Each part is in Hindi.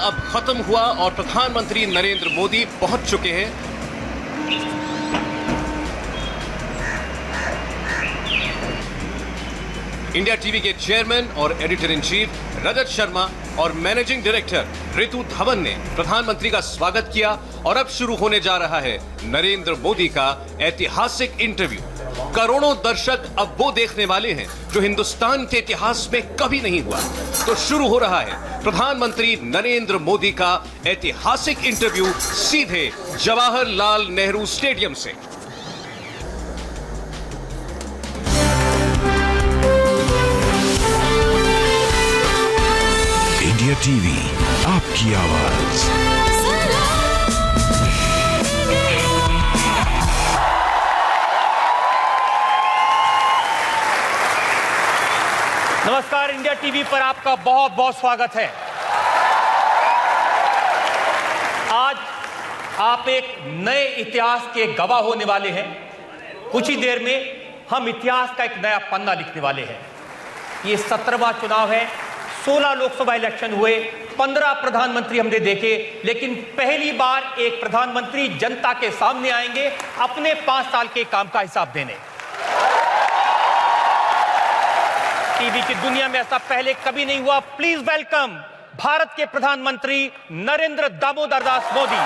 अब खत्म हुआ और प्रधानमंत्री नरेंद्र मोदी पहुंच चुके हैं। इंडिया टीवी के चेयरमैन और editor in chief Rajat Sharma और मैनेजिंग डायरेक्टर रितु धवन ने प्रधानमंत्री का स्वागत किया और अब शुरू होने जा रहा है नरेंद्र मोदी का ऐतिहासिक इंटरव्यू। करोड़ों दर्शक अब वो देखने वाले हैं जो हिंदुस्तान के इतिहास में कभी नहीं हुआ। तो शुरू हो रहा है प्रधानमंत्री नरेंद्र मोदी का ऐतिहासिक इंटरव्यू सीधे जवाहरलाल नेहरू स्टेडियम से। इंडिया टीवी, आपकी आवाज। नमस्कार, इंडिया टीवी पर आपका बहुत बहुत स्वागत है। आज आप एक नए इतिहास के गवाह होने वाले हैं। कुछ ही देर में हम इतिहास का एक नया पन्ना लिखने वाले हैं। ये 17वां चुनाव है। 16 लोकसभा इलेक्शन हुए, 15 प्रधानमंत्री हमने देखे, लेकिन पहली बार एक प्रधानमंत्री जनता के सामने आएंगे अपने 5 साल के काम का हिसाब देने। टीवी की दुनिया में ऐसा पहले कभी नहीं हुआ। प्लीज वेलकम भारत के प्रधानमंत्री नरेंद्र दामोदर दास मोदी।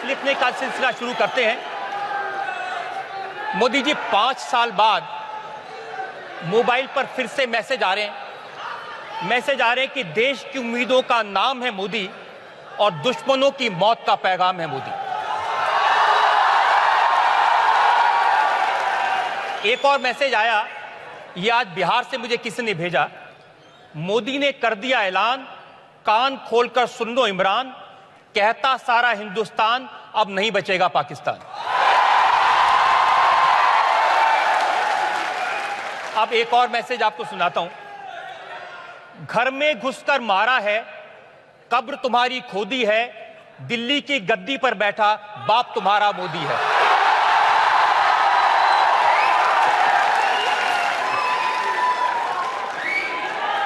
लिखने का सिलसिला शुरू करते हैं। मोदी जी, 5 साल बाद मोबाइल पर फिर से मैसेज आ रहे हैं कि देश की उम्मीदों का नाम है मोदी और दुश्मनों की मौत का पैगाम है मोदी। एक और मैसेज आया, ये आज बिहार से मुझे किसी ने भेजा। मोदी ने कर दिया ऐलान, कान खोलकर सुन लो इमरान, कहता सारा हिंदुस्तान अब नहीं बचेगा पाकिस्तान। अब एक और मैसेज आपको सुनाता हूं। घर में घुसकर मारा है, कब्र तुम्हारी खोदी है, दिल्ली की गद्दी पर बैठा बाप तुम्हारा मोदी है।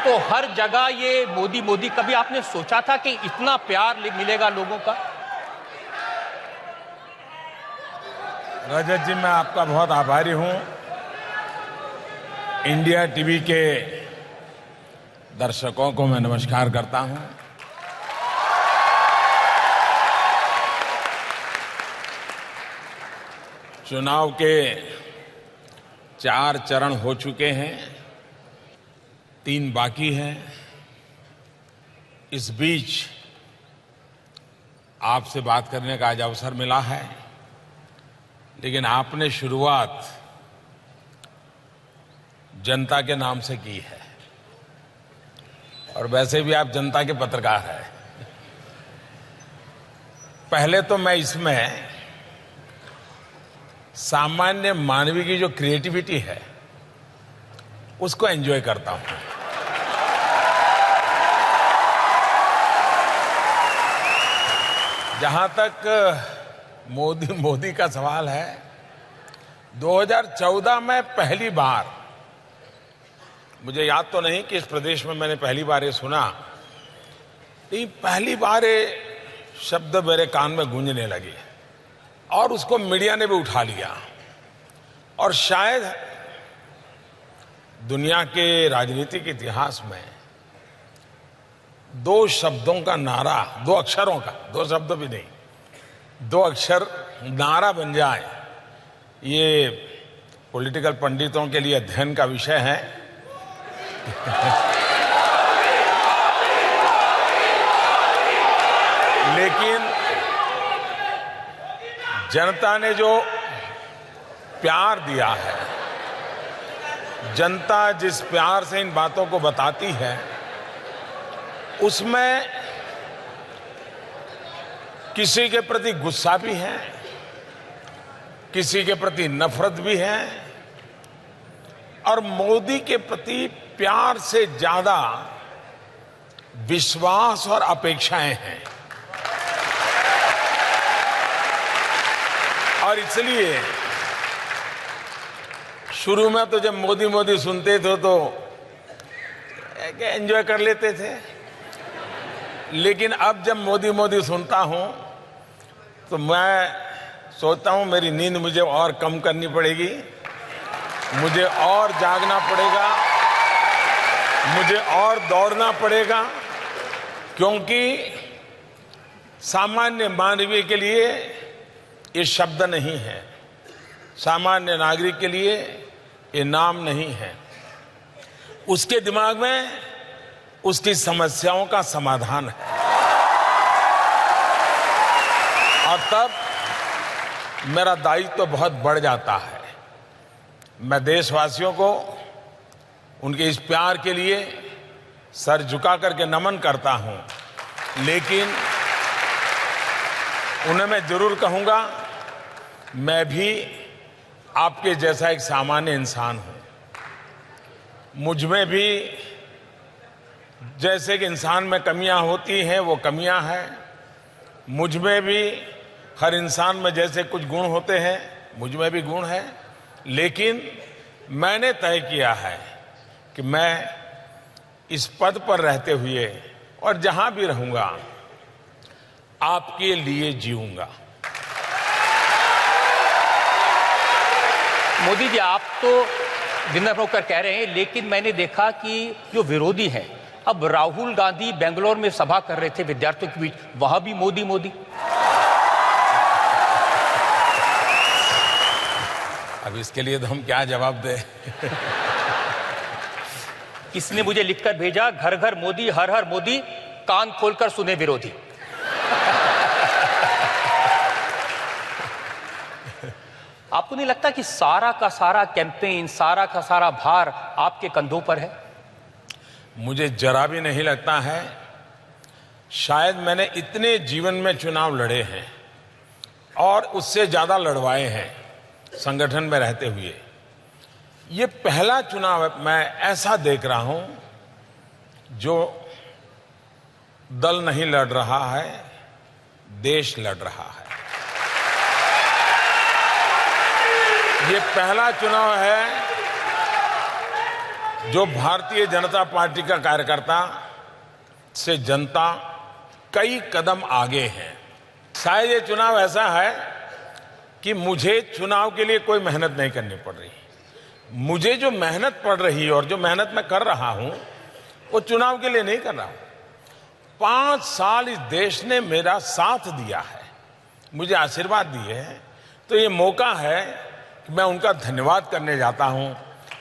तो हर जगह ये मोदी मोदी। कभी आपने सोचा था कि इतना प्यार मिलेगा लोगों का? रजत जी, मैं आपका बहुत आभारी हूं। इंडिया टीवी के दर्शकों को मैं नमस्कार करता हूं। चुनाव के 4 चरण हो चुके हैं, 3 बाकी हैं। इस बीच आपसे बात करने का आज अवसर मिला है, लेकिन आपने शुरुआत जनता के नाम से की है और वैसे भी आप जनता के पत्रकार हैं। पहले तो मैं इसमें सामान्य मानवीय की जो क्रिएटिविटी है उसको एंजॉय करता हूं। जहां तक मोदी का सवाल है, 2014 में पहली बार, मुझे याद तो नहीं कि इस प्रदेश में मैंने पहली बार ये सुना, लेकिन पहली बार ये शब्द मेरे कान में गूंजने लगे और उसको मीडिया ने भी उठा लिया। और शायद दुनिया के राजनीतिक इतिहास में दो शब्दों का नारा, दो अक्षरों का, दो शब्द भी नहीं, दो अक्षर नारा बन जाए, ये पॉलिटिकल पंडितों के लिए अध्ययन का विषय है। लेकिन जनता ने जो प्यार दिया है, जनता जिस प्यार से इन बातों को बताती है, उसमें किसी के प्रति गुस्सा भी है, किसी के प्रति नफरत भी है, और मोदी के प्रति प्यार से ज्यादा विश्वास और अपेक्षाएं हैं। और इसलिए शुरू में तो जब मोदी मोदी सुनते थे तो एंजॉय कर लेते थे, लेकिन अब जब मोदी मोदी सुनता हूं तो मैं सोचता हूं मेरी नींद मुझे और कम करनी पड़ेगी, मुझे और जागना पड़ेगा, मुझे और दौड़ना पड़ेगा, क्योंकि सामान्य मानवीय के लिए ये शब्द नहीं है, सामान्य नागरिक के लिए ये नाम नहीं है। उसके दिमाग में उसकी समस्याओं का समाधान है, और तब मेरा दायित्व तो बहुत बढ़ जाता है। मैं देशवासियों को उनके इस प्यार के लिए सर झुका करके नमन करता हूं, लेकिन उन्हें मैं जरूर कहूंगा, मैं भी आपके जैसा एक सामान्य इंसान हूं। मुझ में भी जैसे कि इंसान में कमियां होती हैं, वो कमियां हैं। मुझ में भी हर इंसान में जैसे कुछ गुण होते हैं, मुझ में भी गुण है, लेकिन मैंने तय किया है कि मैं इस पद पर रहते हुए और जहां भी रहूंगा आपके लिए जीऊंगा। मोदी जी, आप तो विनम्र होकर कह रहे हैं, लेकिन मैंने देखा कि जो विरोधी हैं, अब राहुल गांधी बेंगलोर में सभा कर रहे थे विद्यार्थियों के बीच, वहां भी मोदी मोदी। अब इसके लिए तो हम क्या जवाब दें? किसने मुझे लिखकर भेजा, घर घर मोदी, हर हर मोदी, कान खोलकर सुने विरोधी। आपको नहीं लगता कि सारा का सारा कैंपेन, सारा का सारा भार आपके कंधों पर है? मुझे जरा भी नहीं लगता है। शायद मैंने इतने जीवन में चुनाव लड़े हैं और उससे ज्यादा लड़वाए हैं संगठन में रहते हुए। ये पहला चुनाव मैं ऐसा देख रहा हूं जो दल नहीं लड़ रहा है, देश लड़ रहा है। ये पहला चुनाव है जो भारतीय जनता पार्टी का कार्यकर्ता से जनता कई कदम आगे है। शायद ये चुनाव ऐसा है कि मुझे चुनाव के लिए कोई मेहनत नहीं करनी पड़ रही। मुझे जो मेहनत पड़ रही है और जो मेहनत मैं कर रहा हूं, वो चुनाव के लिए नहीं कर रहा हूं। 5 साल इस देश ने मेरा साथ दिया है, मुझे आशीर्वाद दिए हैं, तो ये मौका है कि मैं उनका धन्यवाद करने जाता हूं,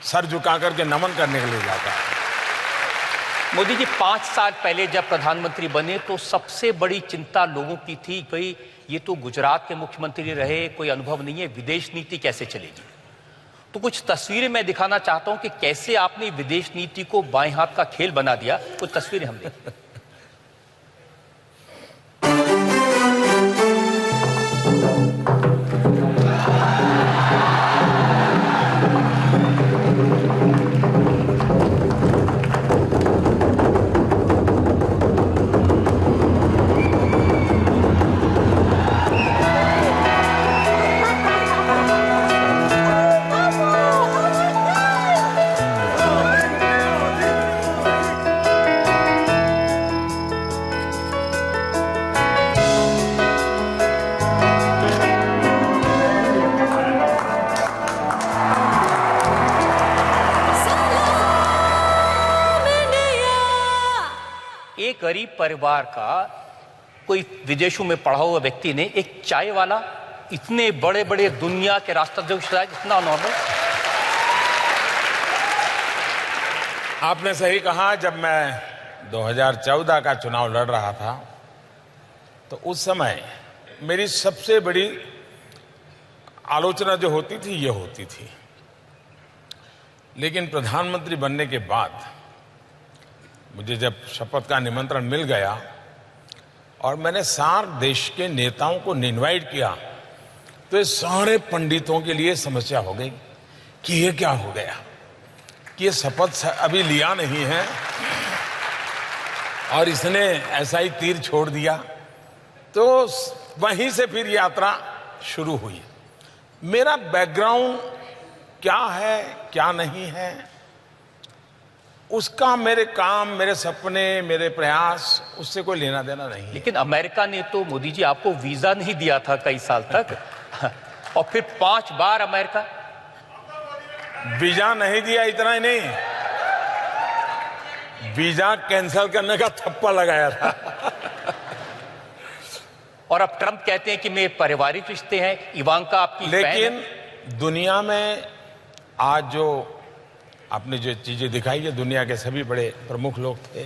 सर झुका करके नमन करने के लिए जाता हूं। मोदी जी, 5 साल पहले जब प्रधानमंत्री बने तो सबसे बड़ी चिंता लोगों की थी, भाई ये तो गुजरात के मुख्यमंत्री रहे, कोई अनुभव नहीं है, विदेश नीति कैसे चलेगी। तो कुछ तस्वीरें मैं दिखाना चाहता हूं कि कैसे आपने विदेश नीति को बाएं हाथ का खेल बना दिया। कुछ तस्वीरें हम देखें। गरीब परिवार का कोई विदेशों में पढ़ा हुआ व्यक्ति ने एक चाय वाला इतने बड़े बड़े दुनिया के राष्ट्राध्यक्ष इतना नॉर्मल। आपने सही कहा। जब मैं 2014 का चुनाव लड़ रहा था तो उस समय मेरी सबसे बड़ी आलोचना जो होती थी ये होती थी, लेकिन प्रधानमंत्री बनने के बाद मुझे जब शपथ का निमंत्रण मिल गया और मैंने सार्क देश के नेताओं को इनवाइट किया तो ये सारे पंडितों के लिए समस्या हो गई कि ये क्या हो गया कि ये शपथ अभी लिया नहीं है और इसने ऐसा ही तीर छोड़ दिया। तो वहीं से फिर यात्रा शुरू हुई। मेरा बैकग्राउंड क्या है क्या नहीं है उसका मेरे काम, मेरे सपने, मेरे प्रयास उससे कोई लेना देना नहीं है। लेकिन अमेरिका ने तो मोदी जी आपको वीजा नहीं दिया था कई साल तक और फिर 5 बार अमेरिका वीजा नहीं दिया। इतना ही नहीं, वीजा कैंसिल करने का थप्पा लगाया था। और अब ट्रंप कहते हैं कि मेरे पारिवारिक रिश्ते हैं, इवांका आपकी बहन है। लेकिन दुनिया में आज जो आपने जो चीजें दिखाई है, दुनिया के सभी बड़े प्रमुख लोग थे।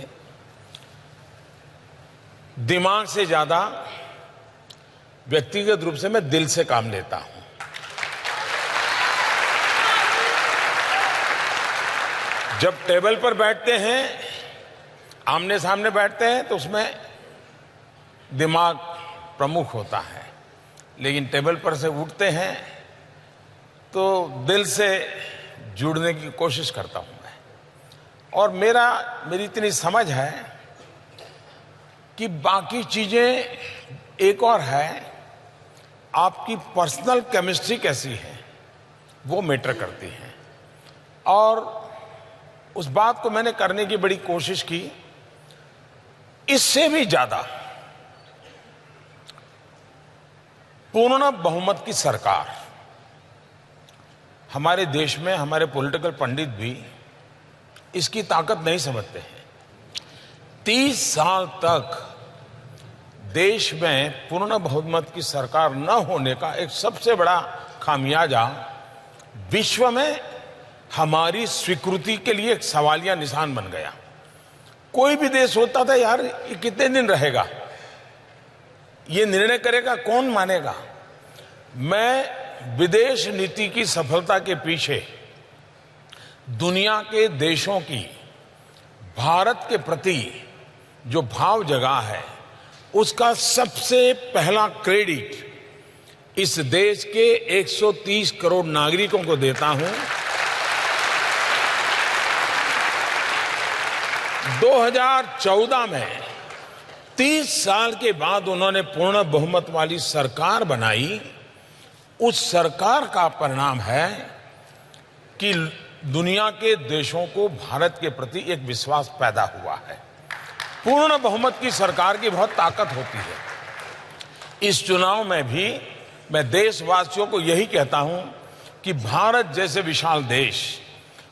दिमाग से ज्यादा व्यक्तिगत रूप से मैं दिल से काम लेता हूं। जब टेबल पर बैठते हैं, आमने सामने बैठते हैं तो उसमें दिमाग प्रमुख होता है, लेकिन टेबल पर से उठते हैं तो दिल से जुड़ने की कोशिश करता हूं मैं। और मेरी इतनी समझ है कि बाकी चीजें एक और है, आपकी पर्सनल केमिस्ट्री कैसी है वो मैटर करती है। और उस बात को मैंने करने की बड़ी कोशिश की। इससे भी ज्यादा पूर्ण बहुमत की सरकार, हमारे देश में हमारे पॉलिटिकल पंडित भी इसकी ताकत नहीं समझते हैं। 30 साल तक देश में पूर्ण बहुमत की सरकार न होने का एक सबसे बड़ा खामियाजा विश्व में हमारी स्वीकृति के लिए एक सवालिया निशान बन गया। कोई भी देश होता था, यार ये कितने दिन रहेगा, ये निर्णय करेगा कौन, मानेगा। मैं विदेश नीति की सफलता के पीछे दुनिया के देशों की भारत के प्रति जो भाव जगा है उसका सबसे पहला क्रेडिट इस देश के 130 करोड़ नागरिकों को देता हूं। 2014 में 30 साल के बाद उन्होंने पूर्ण बहुमत वाली सरकार बनाई। उस सरकार का परिणाम है कि दुनिया के देशों को भारत के प्रति एक विश्वास पैदा हुआ है। पूर्ण बहुमत की सरकार की बहुत ताकत होती है। इस चुनाव में भी मैं देशवासियों को यही कहता हूं कि भारत जैसे विशाल देश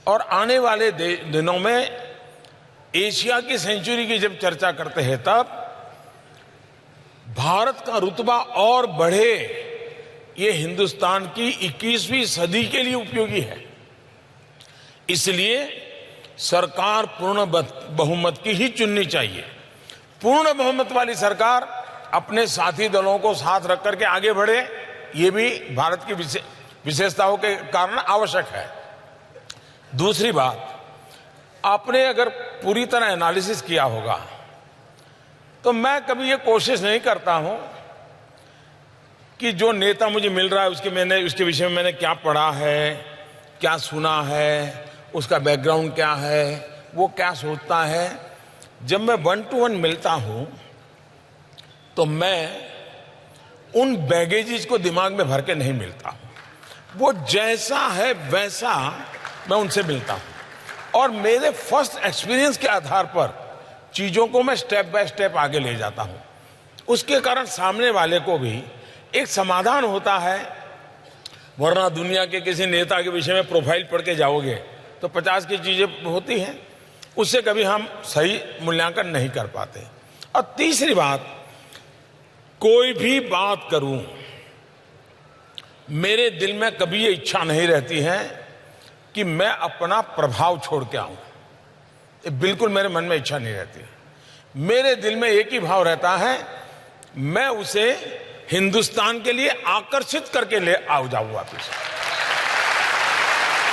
और आने वाले दिनों में एशिया की सेंचुरी की जब चर्चा करते हैं तब भारत का रुतबा और बढ़े, ये हिंदुस्तान की 21वीं सदी के लिए उपयोगी है। इसलिए सरकार पूर्ण बहुमत की ही चुननी चाहिए। पूर्ण बहुमत वाली सरकार अपने साथी दलों को साथ रख करके आगे बढ़े, ये भी भारत की विशेषताओं के कारण आवश्यक है। दूसरी बात, आपने अगर पूरी तरह एनालिसिस किया होगा तो मैं कभी ये कोशिश नहीं करता हूं कि जो नेता मुझे मिल रहा है उसके विषय में मैंने क्या पढ़ा है, क्या सुना है, उसका बैकग्राउंड क्या है, वो क्या सोचता है। जब मैं 1 to 1 मिलता हूं तो मैं उन बैगेजेस को दिमाग में भर के नहीं मिलता हूं। वो जैसा है वैसा मैं उनसे मिलता हूं और मेरे फर्स्ट एक्सपीरियंस के आधार पर चीजों को मैं स्टेप बाय स्टेप आगे ले जाता हूं। उसके कारण सामने वाले को भी एक समाधान होता है। वरना दुनिया के किसी नेता के विषय में प्रोफाइल पढ़ के जाओगे तो 50 की चीजें होती हैं, उससे कभी हम सही मूल्यांकन नहीं कर पाते। और तीसरी बात, कोई भी बात करूं, मेरे दिल में कभी ये इच्छा नहीं रहती है कि मैं अपना प्रभाव छोड़ के आऊं। ये बिल्कुल मेरे मन में इच्छा नहीं रहती। मेरे दिल में एक ही भाव रहता है, मैं उसे हिंदुस्तान के लिए आकर्षित करके ले जाऊं वापस,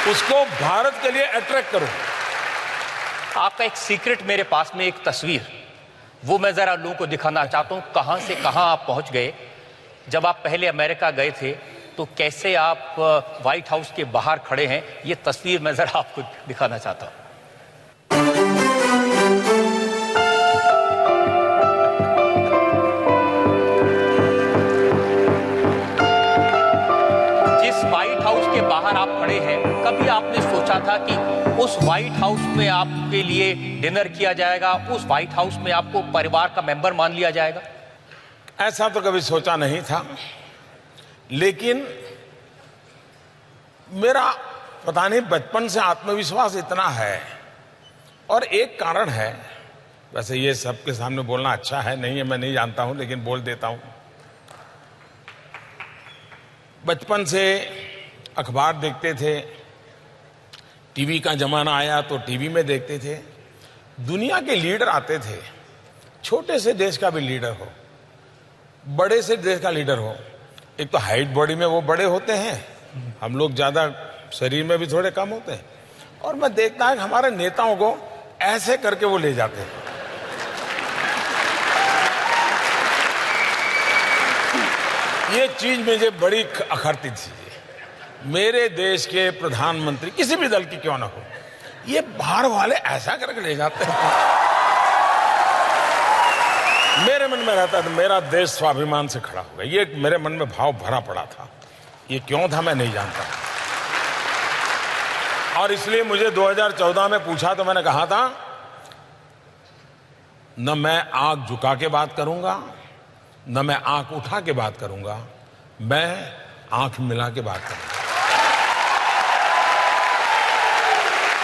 उसको भारत के लिए अट्रैक्ट करूं। आपका एक सीक्रेट मेरे पास में, एक तस्वीर, वो मैं जरा लोगों को दिखाना चाहता हूं। कहां से कहां आप पहुंच गए। जब आप पहले अमेरिका गए थे तो कैसे आप व्हाइट हाउस के बाहर खड़े हैं, ये तस्वीर मैं जरा आपको दिखाना चाहता हूं। जिस व्हाइट हाउस के बाहर आप खड़े हैं, कभी आपने सोचा था कि उस व्हाइट हाउस में आपके लिए डिनर किया जाएगा, उस व्हाइट हाउस में आपको परिवार का मेंबर मान लिया जाएगा? ऐसा तो कभी सोचा नहीं था, लेकिन मेरा पता नहीं बचपन से आत्मविश्वास इतना है। और एक कारण है, वैसे ये सबके सामने बोलना अच्छा है नहीं है मैं नहीं जानता हूं, लेकिन बोल देता हूं। बचपन से अखबार देखते थे, टीवी का जमाना आया तो टीवी में देखते थे, दुनिया के लीडर आते थे, छोटे से देश का भी लीडर हो, बड़े से देश का लीडर हो। एक तो हाइट बॉडी में वो बड़े होते हैं, हम लोग ज्यादा शरीर में भी थोड़े कम होते हैं, और मैं देखता है कि हमारे नेताओं को ऐसे करके वो ले जाते हैं। ये चीज मुझे बड़ी अखरती थी। मेरे देश के प्रधानमंत्री किसी भी दल की क्यों ना हो, ये बाहर वाले ऐसा करके ले जाते हैं। मेरे मन में रहता था मेरा देश स्वाभिमान से खड़ा होगा, ये मेरे मन में भाव भरा पड़ा था। ये क्यों था मैं नहीं जानता, और इसलिए मुझे 2014 में पूछा तो मैंने कहा था, न मैं आंख झुका के बात करूंगा, न मैं आंख उठा के बात करूंगा, मैं आंख मिला के बात करूंगा।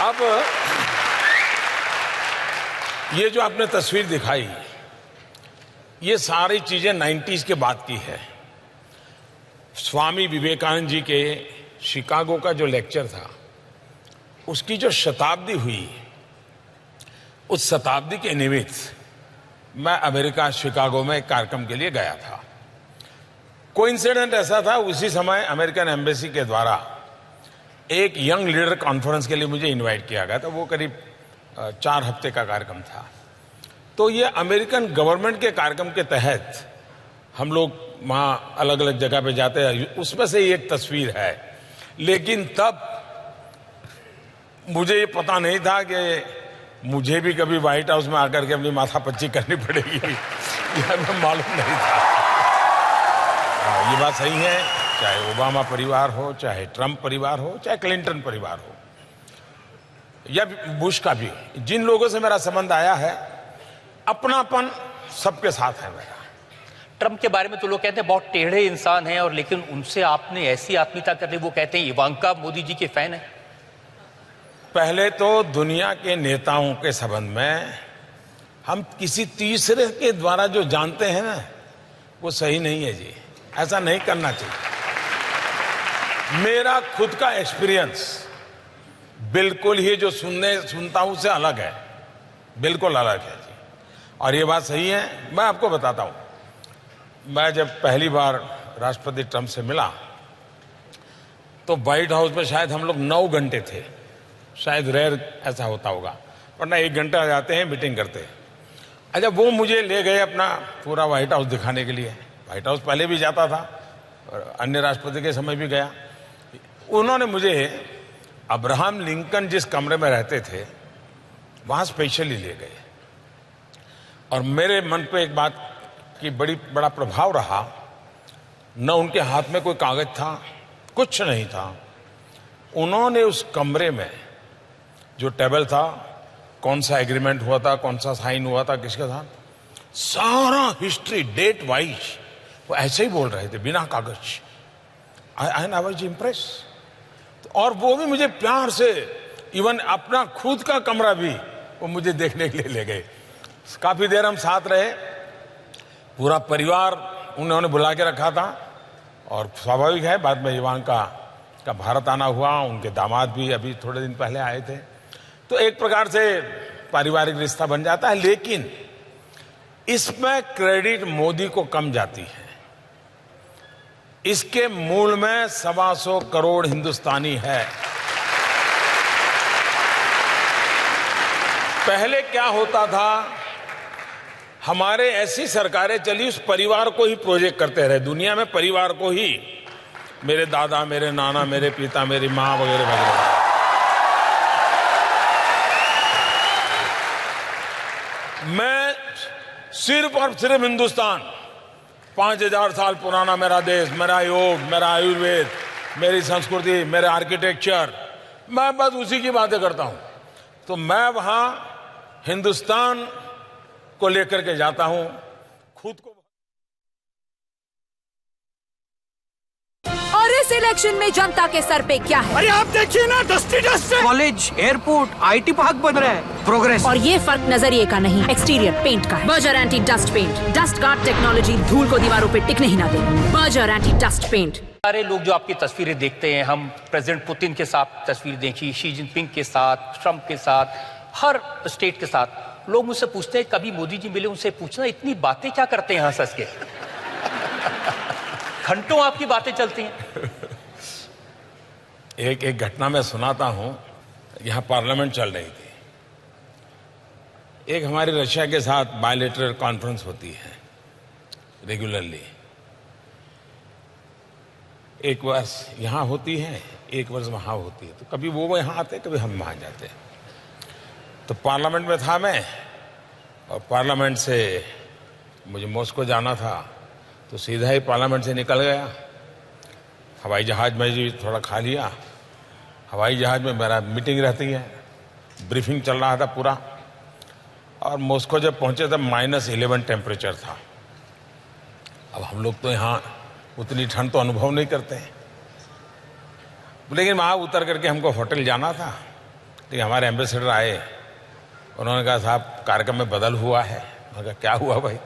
अब ये जो आपने तस्वीर दिखाई, ये सारी चीजें 90s के बाद की है। स्वामी विवेकानंद जी के शिकागो का जो लेक्चर था, उसकी जो शताब्दी हुई, उस शताब्दी के निमित्त मैं अमेरिका शिकागो में एक कार्यक्रम के लिए गया था। कोइंसिडेंट ऐसा था, उसी समय अमेरिकन एम्बेसी के द्वारा एक यंग लीडर कॉन्फ्रेंस के लिए मुझे इनवाइट किया गया था। वो करीब 4 हफ्ते का कार्यक्रम था। तो ये अमेरिकन गवर्नमेंट के कार्यक्रम के तहत हम लोग वहाँ अलग अलग जगह पे जाते हैं, उसमें से एक तस्वीर है। लेकिन तब मुझे ये पता नहीं था कि मुझे भी कभी व्हाइट हाउस में आकर के अपनी माथापच्ची करनी पड़ेगी, यह मैं मालूम नहीं था। ये बात सही है, चाहे ओबामा परिवार हो, चाहे ट्रंप परिवार हो, चाहे क्लिंटन परिवार हो, या बुश का भी, जिन लोगों से मेरा संबंध आया है, अपनापन सबके साथ है मेरा। ट्रंप के बारे में तो लोग कहते हैं बहुत टेढ़े इंसान हैं, और लेकिन उनसे आपने ऐसी आत्मीयता कर ली, वो कहते हैं इवांका मोदी जी के फैन है। पहले तो दुनिया के नेताओं के संबंध में हम किसी तीसरे के द्वारा जो जानते हैं ना, वो सही नहीं है जी, ऐसा नहीं करना चाहिए। मेरा खुद का एक्सपीरियंस बिल्कुल ही जो सुनता हूं उससे अलग है, बिल्कुल अलग है जी। और ये बात सही है। मैं आपको बताता हूं, मैं जब पहली बार राष्ट्रपति ट्रंप से मिला तो व्हाइट हाउस में शायद हम लोग 9 घंटे थे, शायद रेयर ऐसा होता होगा, वरना 1 घंटा जाते हैं मीटिंग करते हैं। अच्छा, वो मुझे ले गए अपना पूरा व्हाइट हाउस दिखाने के लिए। व्हाइट हाउस पहले भी जाता था और अन्य राष्ट्रपति के समय भी गया। उन्होंने मुझे अब्राहम लिंकन जिस कमरे में रहते थे वहां स्पेशली ले गए, और मेरे मन पे एक बात की बड़ा प्रभाव रहा। न उनके हाथ में कोई कागज था, कुछ नहीं था। उन्होंने उस कमरे में जो टेबल था, कौन सा एग्रीमेंट हुआ था, कौन सा साइन हुआ था किसके साथ, सारा हिस्ट्री डेट वाइज वो ऐसे ही बोल रहे थे बिना कागज। I was impress. और वो भी मुझे प्यार से, इवन अपना खुद का कमरा भी वो मुझे देखने के लिए ले गए। काफी देर हम साथ रहे। पूरा परिवार उन्होंने बुला के रखा था और स्वाभाविक है बाद में इवांका का भारत आना हुआ, उनके दामाद भी अभी थोड़े दिन पहले आए थे, तो एक प्रकार से पारिवारिक रिश्ता बन जाता है। लेकिन इसमें क्रेडिट मोदी को कम जाती है। इसके मूल में 125 करोड़ हिंदुस्तानी है। पहले क्या होता था, हमारे ऐसी सरकारें चली उस परिवार को ही प्रोजेक्ट करते रहे, दुनिया में परिवार को ही, मेरे दादा, मेरे नाना, मेरे पिता, मेरी मां वगैरह वगैरह। मैं सिर्फ और सिर्फ हिंदुस्तान, 5000 साल पुराना मेरा देश, मेरा योग, मेरा आयुर्वेद, मेरी संस्कृति, मेरे आर्किटेक्चर, मैं बस उसी की बातें करता हूं। तो मैं वहां हिंदुस्तान को लेकर के जाता हूं, खुद को। और इस इलेक्शन में जनता के सर पे क्या है? अरे आप देखिए ना, डस्टी डस्ट है। कॉलेज, एयरपोर्ट, आईटी पार्क बन रहा है, प्रोग्रेस। और ये फर्क नजरिए का नहीं, एक्सटीरियर पेंट का है। Berger anti dust paint, dust guard technology धूल को दीवारों पे टिकने ही ना दे। Berger anti dust paint. सारे लोग जो आपकी तस्वीरें देखते हैं, हम प्रेसिडेंट पुतिन के साथ तस्वीर देखी, शी जिनपिंग के साथ, ट्रंप के साथ, हर स्टेट के साथ, लोग मुझसे पूछते हैं कभी मोदी जी मिले, उनसे पूछना इतनी बातें क्या करते हैं हंस हंस के। घंटों आपकी बातें चलती हैं। एक घटना मैं सुनाता हूं। यहां पार्लियामेंट चल रही थी, एक हमारी रशिया के साथ बायलैटरल कॉन्फ्रेंस होती है रेगुलरली, एक वर्ष यहां होती है, एक वर्ष वहां होती है। तो कभी वो यहां आते, कभी हम वहां जाते। तो पार्लियामेंट में था मैं, और पार्लियामेंट से मुझे मॉस्को जाना था, तो सीधा ही पार्लियामेंट से निकल गया। हवाई जहाज में जी थोड़ा खा लिया। हवाई जहाज में मेरा मीटिंग रहती है, ब्रीफिंग चल रहा था पूरा। और मॉस्को जब पहुंचे तब -11 टेम्परेचर था। अब हम लोग तो यहाँ उतनी ठंड तो अनुभव नहीं करते हैं, लेकिन वहाँ उतर करके हमको होटल जाना था। लेकिन हमारे एम्बेसडर आए, उन्होंने कहा साहब कार्यक्रम में बदल हुआ है। मैंने कहा क्या हुआ भाई?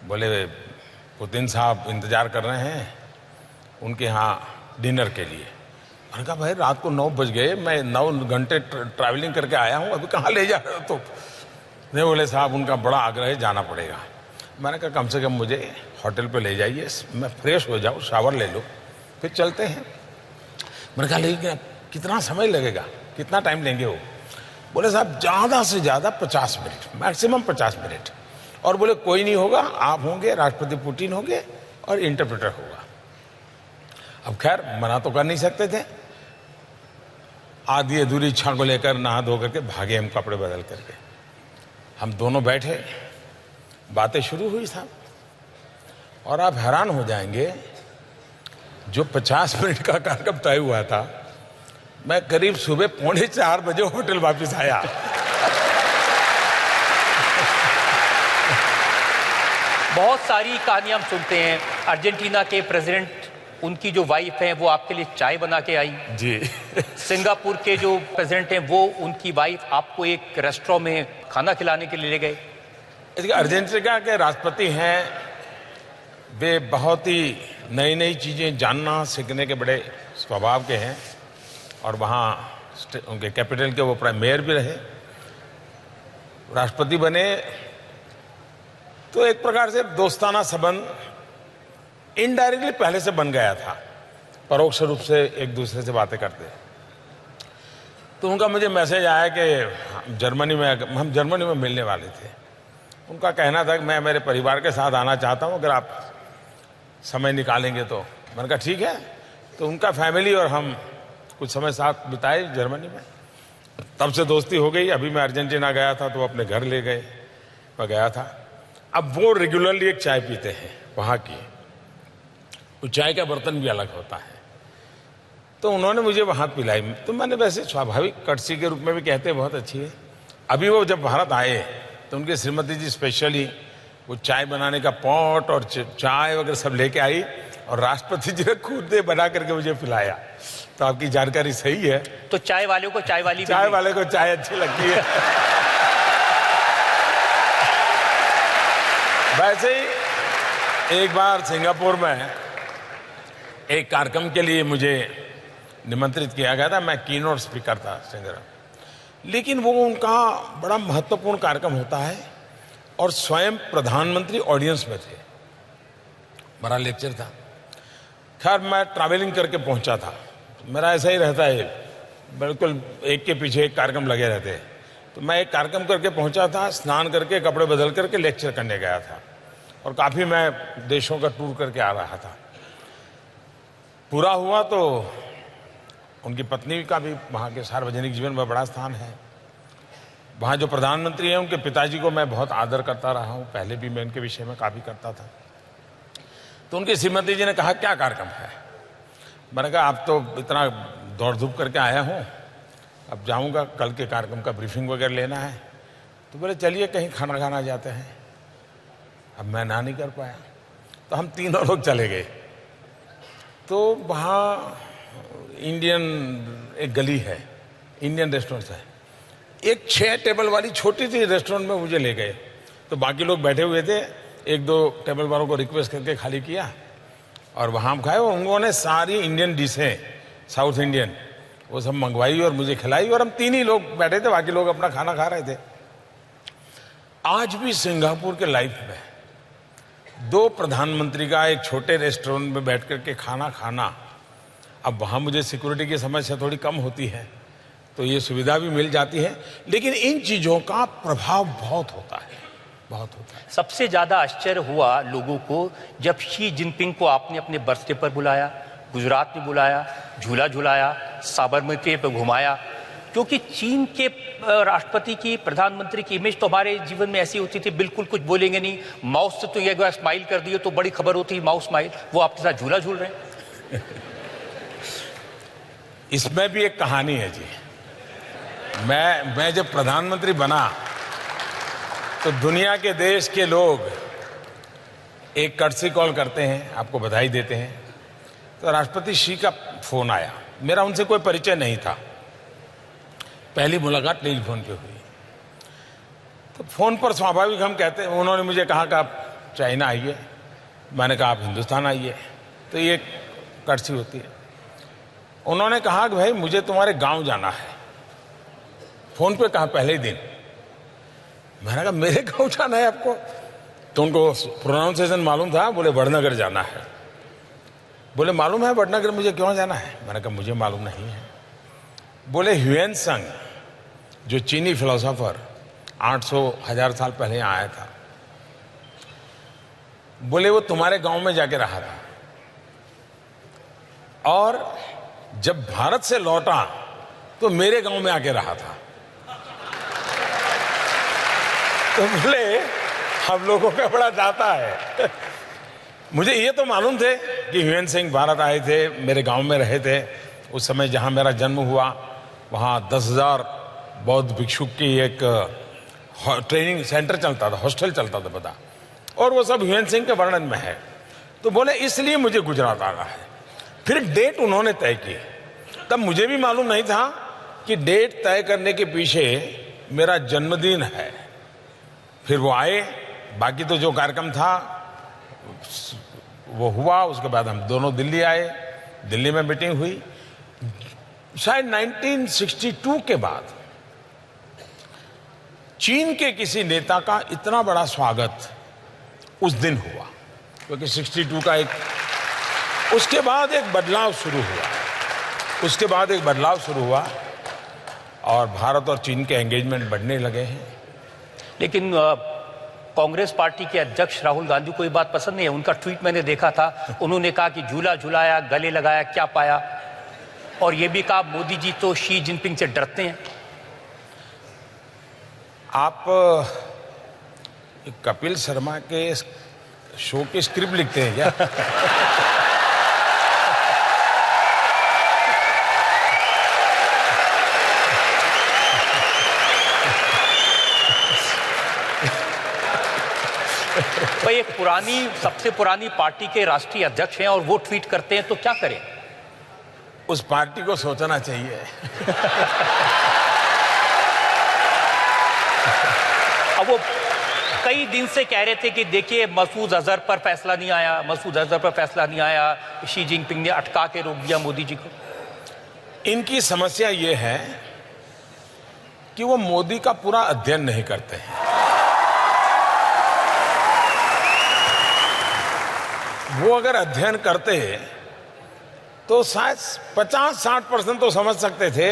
बोले पुतिन साहब इंतजार कर रहे हैं उनके यहाँ डिनर के लिए। मैंने कहा भाई रात को 9 बज गए, मैं 9 घंटे ट्रैवलिंग करके आया हूँ, अभी कहाँ ले जा रहे हो? तो नहीं, बोले साहब उनका बड़ा आग्रह है, जाना पड़ेगा। मैंने कहा कम से कम मुझे होटल पे ले जाइए, मैं फ्रेश हो जाऊँ, शावर ले लो, फिर चलते हैं। मैंने कहा लेकिन कितना समय लगेगा, कितना टाइम लेंगे वो? बोले साहब ज़्यादा से ज़्यादा 50 मिनट, मैक्सिमम 50 मिनट। और बोले कोई नहीं होगा, आप होंगे, राष्ट्रपति पुतिन होंगे और इंटरप्रेटर होगा। अब खैर मना तो कर नहीं सकते थे। आधी अधूरी इच्छा को लेकर नहा धो करके भागे हम, कपड़े बदल करके। हम दोनों बैठे, बातें शुरू हुई साहब, और आप हैरान हो जाएंगे, जो 50 मिनट का कार्यक्रम तय हुआ था, मैं करीब सुबह 3:45 बजे होटल वापस आया। बहुत सारी कहानियां हम सुनते हैं। अर्जेंटीना के प्रेसिडेंट, उनकी जो वाइफ है वो आपके लिए चाय बना के आई जी। सिंगापुर के जो प्रेसिडेंट हैं वो, उनकी वाइफ आपको एक रेस्टोरेंट में खाना खिलाने के लिए ले गए। अर्जेंटीना के राष्ट्रपति हैं, वे बहुत ही नई नई चीजें जानना सीखने के बड़े स्वभाव के हैं। और वहाँ उनके कैपिटल के वो प्राइम मेयर भी रहे, राष्ट्रपति बने। तो एक प्रकार से दोस्ताना संबंध इनडायरेक्टली पहले से बन गया था, परोक्ष रूप से एक दूसरे से बातें करते। तो उनका मुझे मैसेज आया कि हम जर्मनी में मिलने वाले थे। उनका कहना था कि मैं मेरे परिवार के साथ आना चाहता हूं, अगर आप समय निकालेंगे तो। मैंने कहा ठीक है। तो उनका फैमिली और हम कुछ समय साथ बिताए जर्मनी में, तब से दोस्ती हो गई। अभी मैं अर्जेंटीना गया था तो अपने घर ले गए, मैं गया था। अब वो रेगुलरली एक चाय पीते हैं वहाँ की, वो चाय का बर्तन भी अलग होता है। तो उन्होंने मुझे वहाँ पिलाई, तो मैंने वैसे स्वाभाविक कर्टसी के रूप में भी कहते हैं बहुत अच्छी है। अभी वो जब भारत आए तो उनके श्रीमती जी स्पेशली वो चाय बनाने का पॉट और चाय वगैरह सब लेके आई, और राष्ट्रपति जी ने खुद ने बना करके मुझे पिलाया। तो आपकी जानकारी सही है। तो चाय वाले को चाय वाली, चाय वाले को चाय अच्छी लगती है। वैसे ही एक बार सिंगापुर में एक कार्यक्रम के लिए मुझे निमंत्रित किया गया था। मैं कीनोट स्पीकर था सिंगापुर, लेकिन वो उनका बड़ा महत्वपूर्ण कार्यक्रम होता है और स्वयं प्रधानमंत्री ऑडियंस में थे। बड़ा लेक्चर था। खैर मैं ट्रैवलिंग करके पहुंचा था। मेरा ऐसा ही रहता है, बिल्कुल एक के पीछे एक कार्यक्रम लगे रहते हैं। तो मैं एक कार्यक्रम करके पहुंचा था, स्नान करके कपड़े बदल करके लेक्चर करने गया था और काफ़ी मैं देशों का टूर करके आ रहा था। पूरा हुआ तो उनकी पत्नी का भी वहाँ के सार्वजनिक जीवन में बड़ा स्थान है। वहाँ जो प्रधानमंत्री हैं उनके पिताजी को मैं बहुत आदर करता रहा हूँ, पहले भी मैं उनके विषय में काफ़ी करता था। तो उनकी श्रीमती जी ने कहा क्या कार्यक्रम है। मैंने कहा आप तो इतना दौड़ धूप करके आया हूँ, अब जाऊँगा, कल के कार्यक्रम का ब्रीफिंग वगैरह लेना है। तो बोले चलिए कहीं खाना खाना जाते हैं। अब मैं ना नहीं कर पाया, तो हम तीनों लोग चले गए। तो वहाँ इंडियन एक गली है, इंडियन रेस्टोरेंट है। एक 6 टेबल वाली छोटी सी रेस्टोरेंट में मुझे ले गए। तो बाकी लोग बैठे हुए थे, 1-2 टेबल वालों को रिक्वेस्ट करके खाली किया और वहाँ हम खाए। उन्होंने सारी इंडियन डिशें, साउथ इंडियन, वो सब मंगवाई और मुझे खिलाई और हम 3 ही लोग बैठे थे, बाकी लोग अपना खाना खा रहे थे। आज भी सिंगापुर के लाइफ में 2 प्रधानमंत्री का एक छोटे रेस्टोरेंट में बैठ करके खाना खाना, अब वहाँ मुझे सिक्योरिटी की समस्या थोड़ी कम होती है तो ये सुविधा भी मिल जाती है, लेकिन इन चीज़ों का प्रभाव बहुत होता है, बहुत होता है। सबसे ज्यादा आश्चर्य हुआ लोगों को जब शी जिनपिंग को आपने अपने बर्थडे पर बुलाया, गुजरात में बुलाया, झूला झुलाया, साबरमती पे घुमाया। क्योंकि चीन के राष्ट्रपति की, प्रधानमंत्री की इमेज तो हमारे जीवन में ऐसी होती थी, बिल्कुल कुछ बोलेंगे नहीं, माउस से तो एक बार स्माइल कर दिए तो बड़ी खबर होती, माउस स्माइल। वो आपके साथ झूला झूल रहे हैं। इसमें भी एक कहानी है जी। मैं जब प्रधानमंत्री बना तो दुनिया के देश के लोग एक कर्टसी कॉल करते हैं, आपको बधाई देते हैं। तो राष्ट्रपति शी का फोन आया, मेरा उनसे कोई परिचय नहीं था, पहली मुलाकात टेलीफोन पे हुई। तो फोन पर स्वाभाविक हम कहते हैं, उन्होंने मुझे कहा कि आप चाइना आइए, मैंने कहा आप हिंदुस्तान आइए, तो ये कर्टसी होती है। उन्होंने कहा कि भाई मुझे तुम्हारे गांव जाना है, फोन पे कहा पहले ही दिन। मैंने कहा मेरे गांव जाना है आपको? तो उनको प्रोनाउंसिएशन मालूम था, बोले वडनगर जाना है। बोले मालूम है वडनगर मुझे क्यों जाना है? मैंने कहा मुझे मालूम नहीं है। बोले ह्यूएन सांग, जो चीनी फिलोसोफर 800-1000 साल पहले यहाँ आया था, बोले वो तुम्हारे गांव में जाके रहा था और जब भारत से लौटा तो मेरे गांव में आके रहा था। तो बोले हम लोगों का बड़ा जाता है। मुझे ये तो मालूम थे कि ह्यूएन सांग भारत आए थे, मेरे गांव में रहे थे। उस समय जहां मेरा जन्म हुआ वहां 10,000 बौद्ध भिक्षुक की एक ट्रेनिंग सेंटर चलता था, हॉस्टल चलता था पता, और वो सब ह्यूएन सांग के वर्णन में है। तो बोले इसलिए मुझे गुजरात आना है। फिर डेट उन्होंने तय की, तब मुझे भी मालूम नहीं था कि डेट तय करने के पीछे मेरा जन्मदिन है। फिर वो आए, बाकी तो जो कार्यक्रम था वो हुआ। उसके बाद हम दोनों दिल्ली आए, दिल्ली में मीटिंग हुई। शायद 1962 के बाद चीन के किसी नेता का इतना बड़ा स्वागत उस दिन हुआ, क्योंकि 62 का उसके बाद एक बदलाव शुरू हुआ और भारत और चीन के एंगेजमेंट बढ़ने लगे हैं। लेकिन कांग्रेस पार्टी के अध्यक्ष राहुल गांधी को ये बात पसंद नहीं है। उनका ट्वीट मैंने देखा था, उन्होंने कहा कि झूला झुलाया, गले लगाया, क्या पाया, और ये भी कहा मोदी जी तो शी जिनपिंग से डरते हैं। आप कपिल शर्मा के शो की स्क्रिप्ट लिखते हैं क्या? भाई एक सबसे पुरानी पार्टी के राष्ट्रीय अध्यक्ष हैं और वो ट्वीट करते हैं, तो क्या करें? उस पार्टी को सोचना चाहिए। अब वो कई दिन से कह रहे थे कि देखिए मसूद अजहर पर फैसला नहीं आया, मसूद अजहर पर फैसला नहीं आया, शी जिनपिंग ने अटका के रोक दिया मोदी जी को। इनकी समस्या ये है कि वो मोदी का पूरा अध्ययन नहीं करते हैं। वो अगर अध्ययन करते तो शायद 50-60% तो समझ सकते थे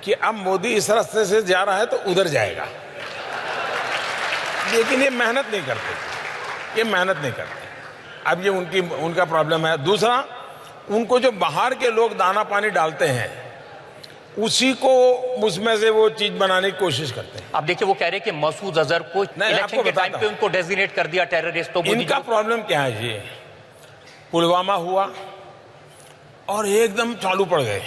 कि अब मोदी इस रास्ते से जा रहा है तो उधर जाएगा, लेकिन ये मेहनत नहीं करते, अब ये उनका प्रॉब्लम है। दूसरा, उनको जो बाहर के लोग दाना पानी डालते हैं उसी को उसमें से वो चीज बनाने की कोशिश करते हैं। अब देखिए वो कह रहे हैं कि मसूद अजहर को इलेक्शन के टाइम पे उनको डेजिग्नेट कर दिया टेररिस्ट। तो इनका प्रॉब्लम क्या है जी, पुलवामा हुआ और एकदम चालू पड़ गए,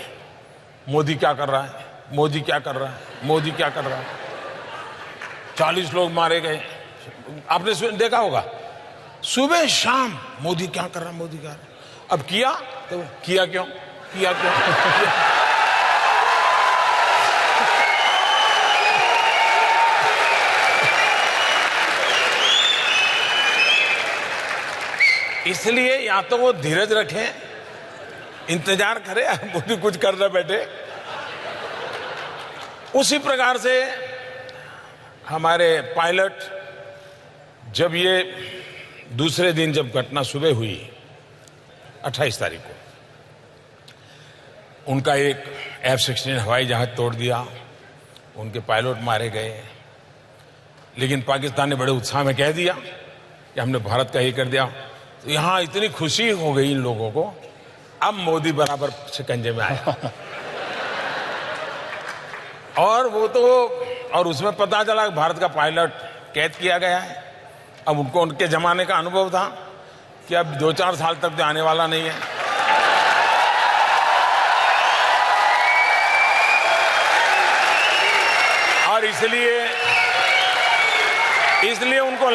मोदी क्या कर रहा है, मोदी क्या कर रहा है, मोदी क्या कर रहा है। 40 लोग मारे गए, आपने देखा होगा, सुबह शाम मोदी क्या कर रहा है, मोदी क्या कर रहा है। अब किया तो किया क्यों, किया क्यों? इसलिए या तो वो धीरज रखें, इंतजार करें, मोदी कुछ कर रहे बैठे। उसी प्रकार से हमारे पायलट, जब ये दूसरे दिन जब घटना सुबह हुई 28 तारीख को, उनका एक F-16 हवाई जहाज तोड़ दिया, उनके पायलट मारे गए, लेकिन पाकिस्तान ने बड़े उत्साह में कह दिया कि हमने भारत का ये कर दिया। तो यहां इतनी खुशी हो गई इन लोगों को, अब मोदी बराबर शिकंजे में आया। और उसमें पता चला कि भारत का पायलट कैद किया गया है। अब उनको उनके जमाने का अनुभव था कि अब 2-4 साल तक तो आने वाला नहीं है। और इसलिए उनको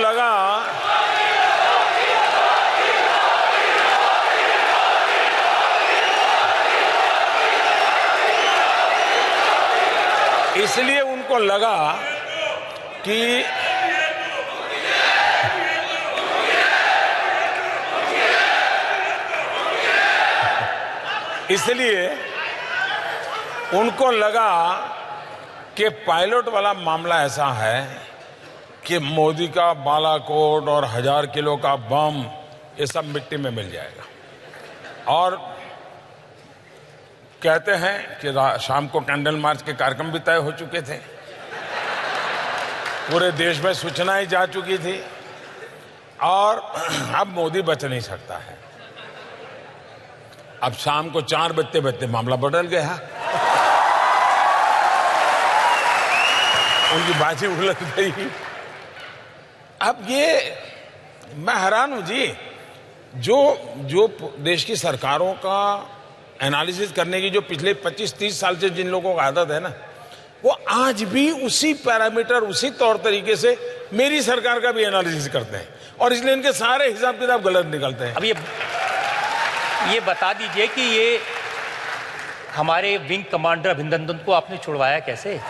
लगा कि पायलट वाला मामला ऐसा है कि मोदी का बालाकोट और 1000 किलो का बम ये सब मिट्टी में मिल जाएगा। और कहते हैं कि शाम को कैंडल मार्च के कार्यक्रम भी तय हो चुके थे, पूरे देश में सूचनाएं जा चुकी थी, और अब मोदी बच नहीं सकता है। अब शाम को 4 बजते बजते मामला बदल गया, उनकी बाजी उलट गई। अब ये मैं हैरान हूं जी, जो देश की सरकारों का एनालिसिस करने की जो पिछले 25-30 साल से जिन लोगों को आदत है ना, वो आज भी उसी पैरामीटर, उसी तौर तरीके से मेरी सरकार का भी एनालिसिस करते हैं, और इसलिए इनके सारे हिसाब किताब गलत निकलते हैं। अब ये बता दीजिए कि ये हमारे विंग कमांडर अभिनंदन को आपने छुड़वाया कैसे?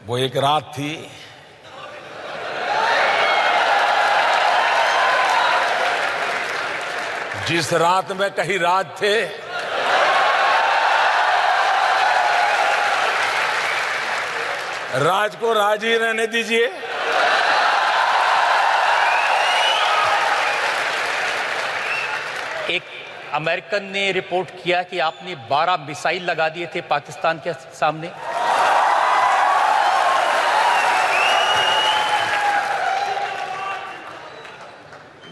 वो एक रात थी, जिस रात में कहीं राज थे, राज को राज ही रहने दीजिए। एक अमेरिकन ने रिपोर्ट किया कि आपने 12 मिसाइल लगा दिए थे पाकिस्तान के सामने।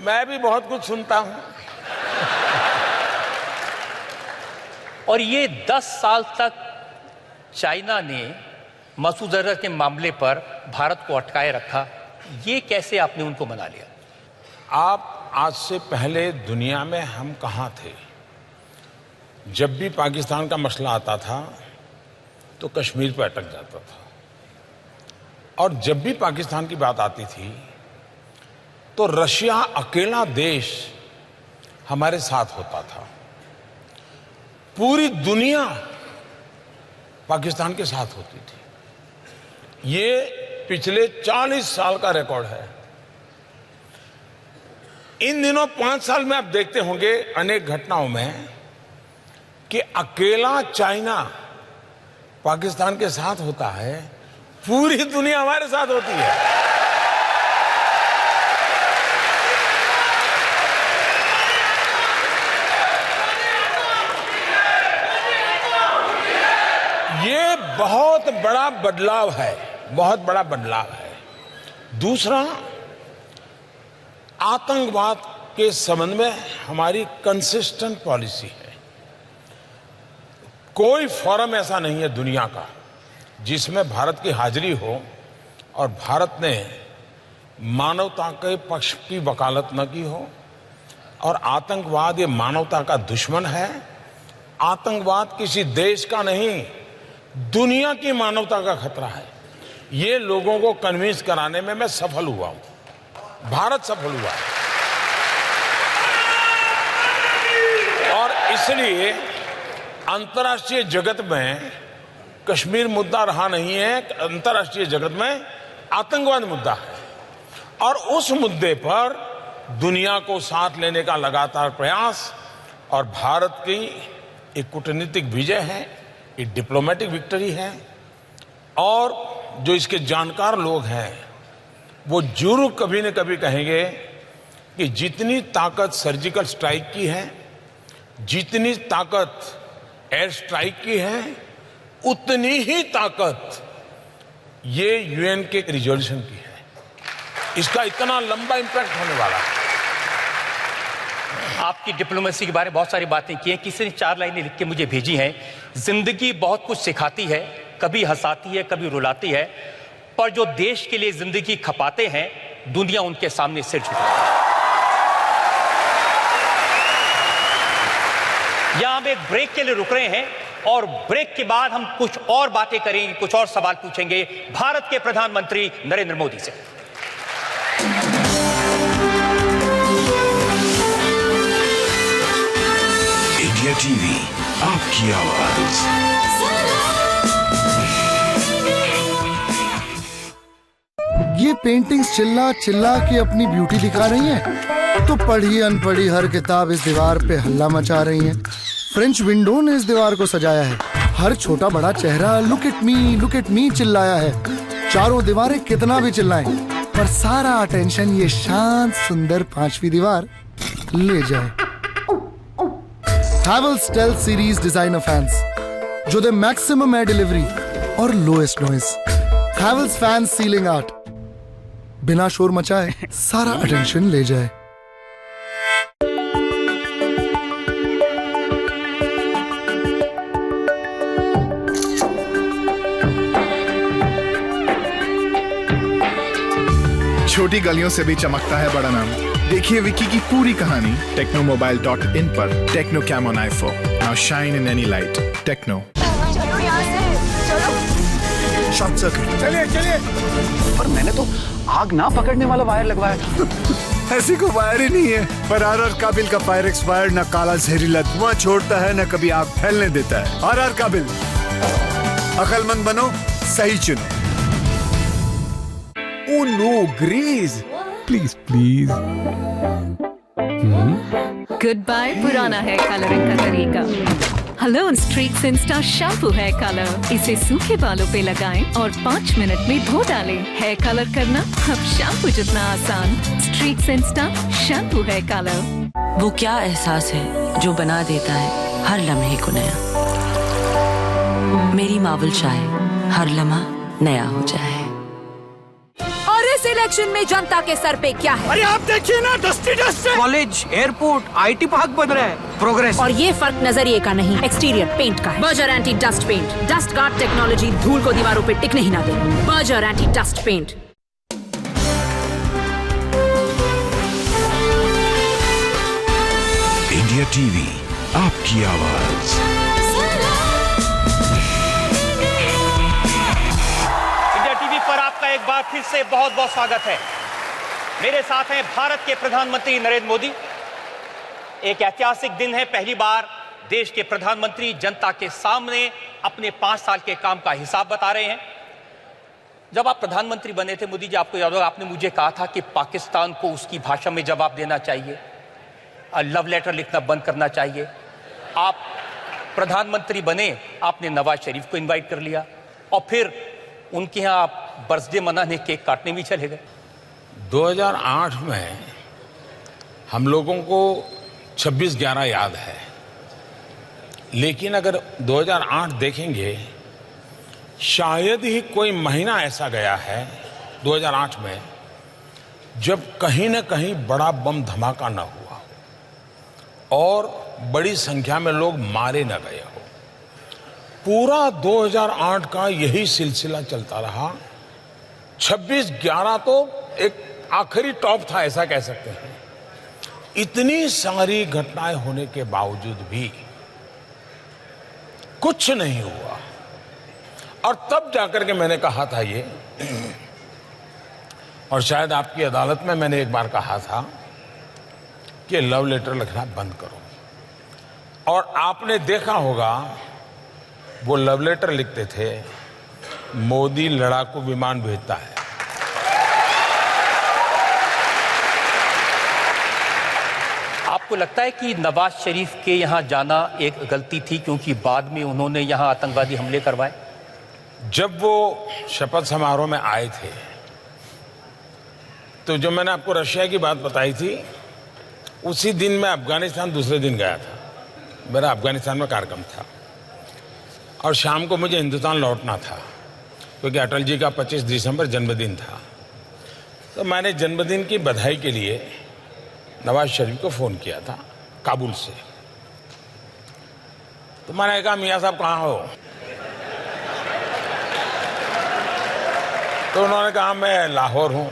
मैं भी बहुत कुछ सुनता हूं, और ये 10 साल तक चाइना ने मसूद अजहर के मामले पर भारत को अटकाए रखा, ये कैसे आपने उनको मना लिया? आप आज से पहले दुनिया में हम कहां थे? जब भी पाकिस्तान का मसला आता था तो कश्मीर पर अटक जाता था, और जब भी पाकिस्तान की बात आती थी तो रशिया अकेला देश हमारे साथ होता था। पूरी दुनिया पाकिस्तान के साथ होती थी। ये पिछले 40 साल का रिकॉर्ड है। इन दिनों 5 साल में आप देखते होंगे अनेक घटनाओं में कि अकेला चाइना पाकिस्तान के साथ होता है, पूरी दुनिया हमारे साथ होती है। ये बहुत बड़ा बदलाव है, बहुत बड़ा बदलाव है। दूसरा, आतंकवाद के संबंध में हमारी कंसिस्टेंट पॉलिसी है। कोई फोरम ऐसा नहीं है दुनिया का जिसमें भारत की हाजिरी हो और भारत ने मानवता के पक्ष की वकालत न की हो। और आतंकवाद ये मानवता का दुश्मन है। आतंकवाद किसी देश का नहीं, दुनिया की मानवता का खतरा है। ये लोगों को कन्विंस कराने में मैं सफल हुआ हूं, भारत सफल हुआ है। और इसलिए अंतर्राष्ट्रीय जगत में कश्मीर मुद्दा रहा नहीं है, अंतर्राष्ट्रीय जगत में आतंकवाद मुद्दा है। और उस मुद्दे पर दुनिया को साथ लेने का लगातार प्रयास और भारत की एक कूटनीतिक विजय है, एक डिप्लोमेटिक विक्ट्री है। और जो इसके जानकार लोग हैं वो जरूर कभी न कभी कहेंगे कि जितनी ताकत सर्जिकल स्ट्राइक की है, जितनी ताकत एयर स्ट्राइक की है, उतनी ही ताकत ये यूएन के रिजोल्यूशन की है। इसका इतना लंबा इंपैक्ट होने वाला है। आपकी डिप्लोमेसी के बारे में बहुत सारी बातें की हैं। किसी ने 4 लाइनें लिख के मुझे भेजी हैं। जिंदगी बहुत कुछ सिखाती है, कभी हंसाती है, कभी रुलाती है, पर जो देश के लिए जिंदगी खपाते हैं, दुनिया उनके सामने सिर झुकाती है। यहां हम एक ब्रेक के लिए रुक रहे हैं और ब्रेक के बाद हम कुछ और बातें करेंगे, कुछ और सवाल पूछेंगे भारत के प्रधानमंत्री नरेंद्र मोदी से। इंडिया टीवी आपकी आवाज। ये पेंटिंग्स चिल्ला चिल्ला के अपनी ब्यूटी दिखा रही हैं, तो पढ़ी अनपढ़ी हर किताब इस दीवार पे हल्ला मचा रही है। फ्रेंच विंडो ने इस दीवार को सजाया है। हर छोटा बड़ा चेहरा लुक एट मी चिल्लाया है। चारों दीवारें कितना भी चिल्लाएं, पर सारा अटेंशन ये शांत सुंदर 5वीं दीवार ले जाए। Havells Stealth series designer fans, जो दे मैक्सिमम एयर डिलीवरी और lowest noise. Havells fans ceiling art, बिना शोर मचाए सारा अटेंशन ले जाए। छोटी गलियों से भी चमकता है बड़ा नाम। देखिए विकी की पूरी कहानी technomobile.in पर। Tecno Camon i4, now shine in any light. Tecno. Short circuit. चलिए। पर मैंने तो आग ना पकड़ने वाला वायर लगवाया था। ऐसी कोई वायर ही नहीं है। पर आर काबिल का पायरेक्स वायर न काला जहरीला धुआं छोड़ता है, न कभी आग फैलने देता है। आर काबिल, अकलमंद बनो, सही चुनो। Oh no, Grace! Please. Goodbye पुराना हेयर कलरिंग का तरीका। हलोन Streax insta shampoo hair colour. इसे सूखे बालों पे लगाएं और 5 मिनट में धो डालें। हेयर कलर करना अब शैम्पू जितना आसान। Streax insta shampoo hair colour. वो क्या एहसास है जो बना देता है हर लम्हे को नया। मेरी मावल चाय, हर लम्हा नया हो जाए। इलेक्शन में जनता के सर पे क्या है? अरे आप देखिए ना, dust college, airport, IT park बन रहा है। प्रोग्रेस। और ये फर्क नजरिए का नहीं, एक्सटीरियर पेंट का है। Berger anti dust paint, dust guard technology धूल को दीवारों पे टिकने ही ना दे। Berger anti dust paint. India TV आपकी आवाज। आपका एक बार फिर से बहुत बहुत स्वागत है। मेरे साथ हैं भारत के प्रधानमंत्री नरेंद्र मोदी। एक ऐतिहासिक दिन है, पहली बार देश के प्रधानमंत्री जनता के सामने अपने 5 साल के काम का हिसाब बता रहे हैं। जब आप प्रधानमंत्री बने थे मोदी जी, आपको याद होगा, आपने मुझे कहा था कि पाकिस्तान को उसकी भाषा में जवाब देना चाहिए, लव लेटर लिखना बंद करना चाहिए। आप प्रधानमंत्री बने, आपने नवाज शरीफ को इनवाइट कर लिया और फिर उनके यहाँ आप बर्थडे मनाने, केक काटने भी चले गए। 2008 में हम लोगों को 26/11 याद है, लेकिन अगर 2008 देखेंगे, शायद ही कोई महीना ऐसा गया है 2008 में जब कहीं न कहीं बड़ा बम धमाका न हुआ और बड़ी संख्या में लोग मारे न गए हो। पूरा 2008 का यही सिलसिला चलता रहा। 26/11 तो एक आखिरी टॉप था, ऐसा कह सकते हैं। इतनी सारी घटनाएं होने के बावजूद भी कुछ नहीं हुआ। और तब जाकर के मैंने कहा था ये, और शायद आपकी अदालत में मैंने एक बार कहा था कि लव लेटर लिखना बंद करो। और आपने देखा होगा वो लव लेटर लिखते थे, मोदी लड़ाकू विमान भेजता है। आपको लगता है कि नवाज शरीफ के यहाँ जाना एक गलती थी, क्योंकि बाद में उन्होंने यहाँ आतंकवादी हमले करवाए? जब वो शपथ समारोह में आए थे तो जो मैंने आपको रशिया की बात बताई थी, उसी दिन मैं अफगानिस्तान दूसरे दिन गया था। मेरा अफगानिस्तान में कार्यक्रम था और शाम को मुझे हिंदुस्तान लौटना था, क्योंकि अटल जी का 25 दिसंबर जन्मदिन था। तो मैंने जन्मदिन की बधाई के लिए नवाज शरीफ को फ़ोन किया था काबुल से। तो मैंने कहा, मियाँ साहब कहाँ हो? तो उन्होंने कहा, मैं लाहौर हूँ।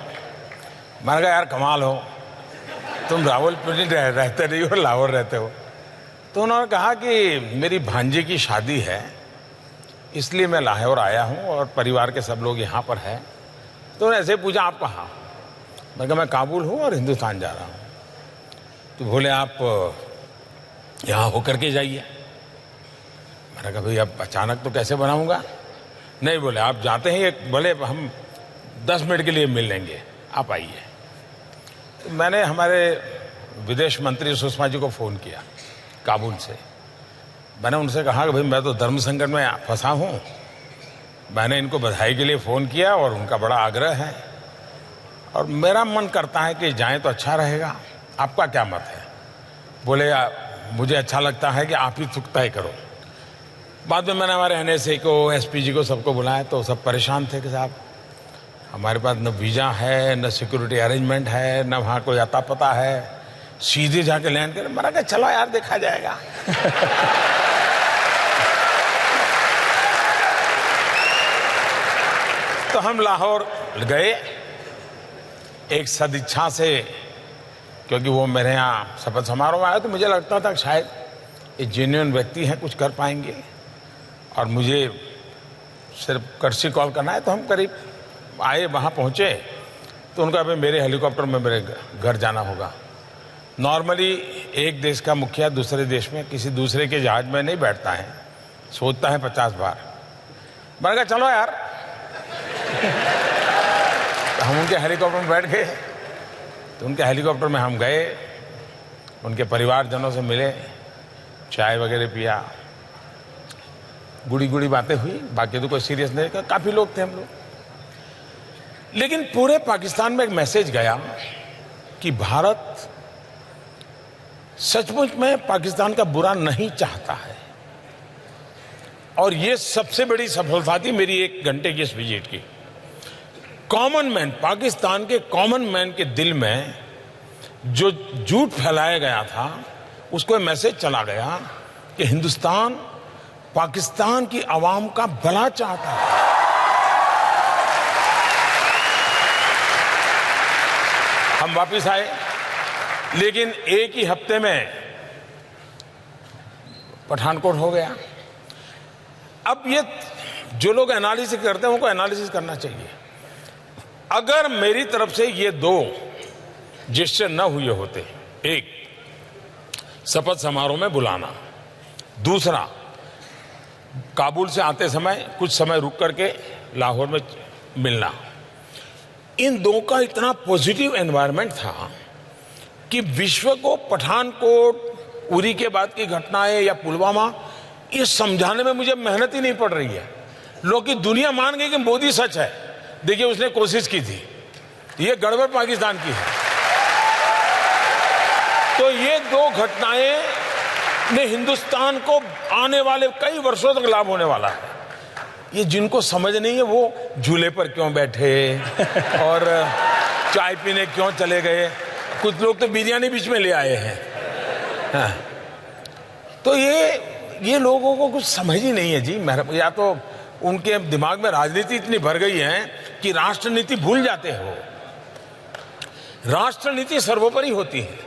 मैंने कहा, यार कमाल हो, तुम रावलपिंडी रहते नहीं हो, लाहौर रहते हो। तो उन्होंने कहा कि मेरी भांजी की शादी है, इसलिए मैं लाहौर आया हूँ और परिवार के सब लोग यहाँ पर हैं। तो उन्होंने ऐसे पूछा, आप कहाँ? मैं कहा, मैं काबुल हूँ और हिंदुस्तान जा रहा हूँ। तो बोले, आप यहाँ होकर के जाइए। मैंने कहा, भाई अब अचानक तो कैसे बनाऊँगा? नहीं, बोले आप जाते हैं, बोले हम 10 मिनट के लिए मिल लेंगे, आप आइए। तो मैंने हमारे विदेश मंत्री सुषमा जी को फ़ोन किया काबुल से। मैंने उनसे कहा कि भाई मैं तो धर्म संकट में फंसा हूँ। मैंने इनको बधाई के लिए फ़ोन किया और उनका बड़ा आग्रह है और मेरा मन करता है कि जाएं तो अच्छा रहेगा, आपका क्या मत है? बोले, मुझे अच्छा लगता है कि आप ही तय करो। बाद में मैंने हमारे NSA को, SPG को, सबको बुलाया तो सब परेशान थे कि साहब हमारे पास न वीज़ा है, न सिक्योरिटी अरेंजमेंट है, न वहाँ कोई अता पता है, सीधे जाके लैंड कर। मैंने कहा, चलो यार देखा जाएगा। तो हम लाहौर गए एक सदिच्छा से, क्योंकि वो मेरे यहाँ शपथ समारोह में आया तो मुझे लगता था कि शायद ये जेन्युइन व्यक्ति हैं, कुछ कर पाएंगे। और मुझे सिर्फ कर्सी कॉल करना है। तो हम करीब आए, वहाँ पहुँचे तो उनका भाई मेरे हेलीकॉप्टर में मेरे घर जाना होगा। नॉर्मली एक देश का मुखिया दूसरे देश में किसी दूसरे के जहाज में नहीं बैठता है, सोचता है 50 बार। मैंने कहा, चलो यार। तो हम उनके हेलीकॉप्टर में बैठ गए। तो उनके हेलीकॉप्टर में हम गए, उनके परिवारजनों से मिले, चाय वगैरह पिया, गुड़ी गुड़ी बातें हुई। बाकी तो कोई सीरियस नहीं, काफ़ी लोग थे हम लोग। लेकिन पूरे पाकिस्तान में एक मैसेज गया कि भारत सचमुच में पाकिस्तान का बुरा नहीं चाहता है। और ये सबसे बड़ी सफलता थी मेरी 1 घंटे की इस विजिट की। कॉमन मैन, पाकिस्तान के कॉमन मैन के दिल में जो झूठ फैलाया गया था, उसको मैसेज चला गया कि हिंदुस्तान पाकिस्तान की आवाम का भला चाहता है। हम वापस आए, लेकिन एक ही हफ्ते में पठानकोट हो गया। अब ये जो लोग एनालिसिस करते हैं उनको एनालिसिस करना चाहिए। अगर मेरी तरफ से ये 2 जेस्चर न हुए होते, एक शपथ समारोह में बुलाना, दूसरा, काबुल से आते समय कुछ समय रुक करके लाहौर में मिलना। इन दो का इतना पॉजिटिव एनवायरनमेंट था कि विश्व को पठानकोट, उरी के बाद की घटनाएं या पुलवामा, ये समझाने में मुझे मेहनत ही नहीं पड़ रही है। लोग की दुनिया मान गई कि मोदी सच है। देखिए, उसने कोशिश की थी, ये गड़बड़ पाकिस्तान की है। तो ये दो घटनाएं ने हिंदुस्तान को आने वाले कई वर्षों तक लाभ होने वाला है। ये जिनको समझ नहीं है वो झूले पर क्यों बैठे और चाय पीने क्यों चले गए। कुछ लोग तो बिरयानी बीच में ले आए हैं। हाँ। तो ये लोगों को कुछ समझ ही नहीं है जी। या तो उनके दिमाग में राजनीति इतनी भर गई है कि राष्ट्रनीति भूल जाते हो। राष्ट्रनीति सर्वोपरि होती है,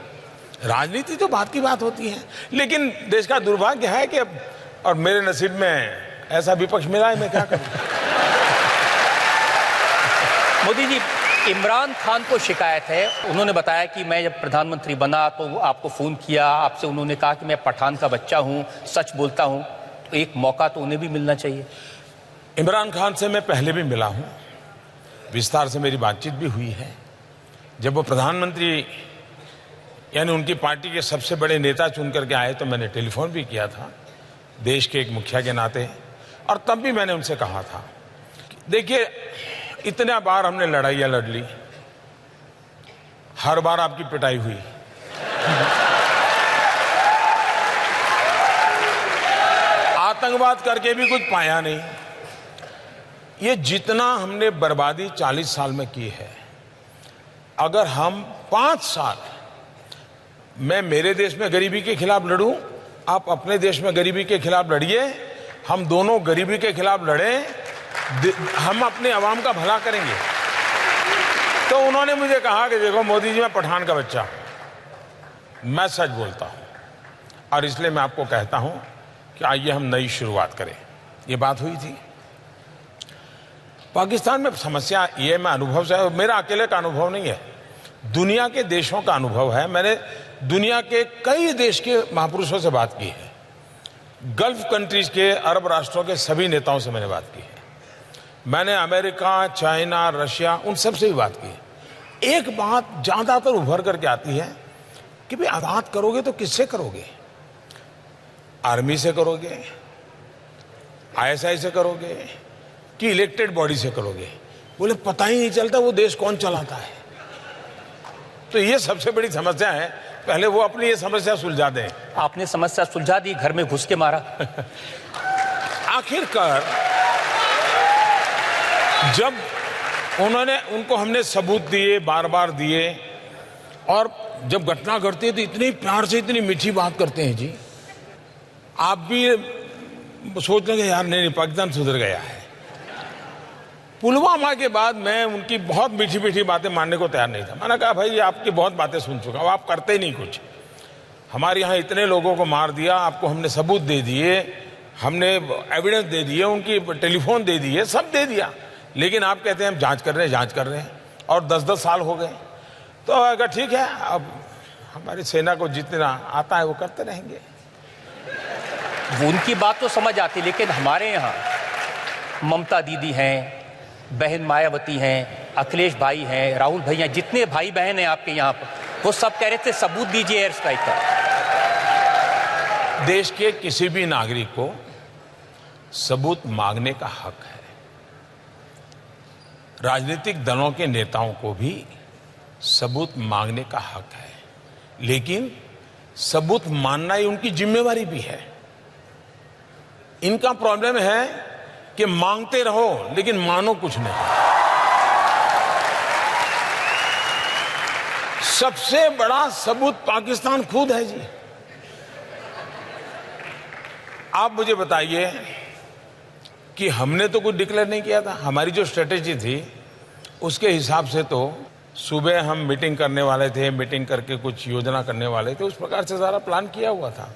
राजनीति तो बात की बात होती है। लेकिन देश का दुर्भाग्य है कि अब, और मेरे नसीब में ऐसा विपक्ष मिला है, मैं क्या करूं। मोदी जी, इमरान खान को शिकायत है, उन्होंने बताया कि मैं जब प्रधानमंत्री बना तो आपको फोन किया, आपसे उन्होंने कहा कि मैं पठान का बच्चा हूं, सच बोलता हूं, तो एक मौका तो उन्हें भी मिलना चाहिए। इमरान खान से मैं पहले भी मिला हूं, विस्तार से मेरी बातचीत भी हुई है। जब वो प्रधानमंत्री यानी उनकी पार्टी के सबसे बड़े नेता चुन करके आए तो मैंने टेलीफोन भी किया था, देश के एक मुखिया के नाते। और तब भी मैंने उनसे कहा था, देखिए, इतने बार हमने लड़ाइयां लड़ ली, हर बार आपकी पिटाई हुई। आतंकवाद करके भी कुछ पाया नहीं। ये जितना हमने बर्बादी 40 साल में की है, अगर हम 5 साल मैं मेरे देश में गरीबी के खिलाफ लड़ूं, आप अपने देश में गरीबी के खिलाफ लड़िए, हम दोनों गरीबी के खिलाफ लड़ें, हम अपने अवाम का भला करेंगे। तो उन्होंने मुझे कहा कि देखो मोदी जी, मैं पठान का बच्चा हूं, मैं सच बोलता हूं, और इसलिए मैं आपको कहता हूं कि आइए हम नई शुरुआत करें। ये बात हुई थी। पाकिस्तान में समस्या ये, मैं अनुभव से, मेरा अकेले का अनुभव नहीं है, दुनिया के देशों का अनुभव है। मैंने दुनिया के कई देश के महापुरुषों से बात की है, गल्फ कंट्रीज के, अरब राष्ट्रों के सभी नेताओं से मैंने बात की है, मैंने अमेरिका, चाइना, रशिया, उन सब से भी बात की है। एक बात ज्यादातर उभर करके आती है कि भाई बात करोगे तो किससे करोगे? आर्मी से करोगे, आईएसआई से करोगे, कि इलेक्टेड बॉडी से करोगे? बोले पता ही नहीं चलता वो देश कौन चलाता है। तो ये सबसे बड़ी समस्या है, पहले वो अपनी ये समस्या सुलझा दें। आपने समस्या सुलझा दी, घर में घुस के मारा। आखिरकार जब उनको हमने सबूत दिए, बार बार दिए, और जब घटना घटती है तो इतनी प्यार से, इतनी मीठी बात करते हैं जी, आप भी सोच लेंगे यार नहीं, पाकिस्तान सुधर गया है। पुलवामा के बाद मैं उनकी बहुत मीठी मीठी बातें मानने को तैयार नहीं था। मैंने कहा भाई आपकी बहुत बातें सुन चुका हूं, आप करते ही नहीं कुछ। हमारे यहाँ इतने लोगों को मार दिया, आपको हमने सबूत दे दिए, हमने एविडेंस दे दिए, उनकी टेलीफोन दे दिए, सब दे दिया, लेकिन आप कहते हैं हम जांच कर रहे हैं, और 10-10 साल हो गए। तो अगर ठीक है, अब हमारी सेना को जितना आता है वो करते रहेंगे। उनकी बात तो समझ आती, लेकिन हमारे यहाँ ममता दीदी हैं, बहन मायावती हैं, अखिलेश भाई हैं, राहुल भैया, जितने भाई बहन हैं आपके यहाँ पर, वो सब कह रहे थे सबूत दीजिए एयर स्ट्राइक का। देश के किसी भी नागरिक को सबूत मांगने का हक है। राजनीतिक दलों के नेताओं को भी सबूत मांगने का हक है, लेकिन सबूत मानना ही उनकी जिम्मेवारी भी है। इनका प्रॉब्लम है कि मांगते रहो लेकिन मानो कुछ नहीं। सबसे बड़ा सबूत पाकिस्तान खुद है जी। आप मुझे बताइए कि हमने तो कुछ डिक्लेयर नहीं किया था। हमारी जो स्ट्रेटेजी थी उसके हिसाब से तो सुबह हम मीटिंग करने वाले थे, मीटिंग करके कुछ योजना करने वाले थे, उस प्रकार से सारा प्लान किया हुआ था।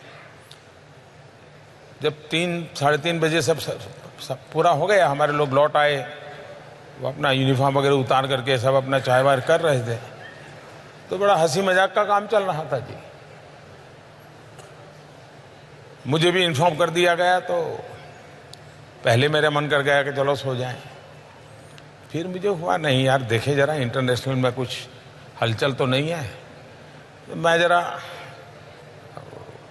जब 3-3:30 बजे सब पूरा हो गया, हमारे लोग लौट आए, वो अपना यूनिफॉर्म वगैरह उतार करके सब अपना चाय वाय कर रहे थे, तो बड़ा हंसी मजाक का काम चल रहा था जी। मुझे भी इन्फॉर्म कर दिया गया, तो पहले मेरा मन कर गया कि चलो सो जाएं। फिर मुझे हुआ नहीं यार, देखे जरा इंटरनेशनल में कुछ हलचल तो नहीं है। तो मैं जरा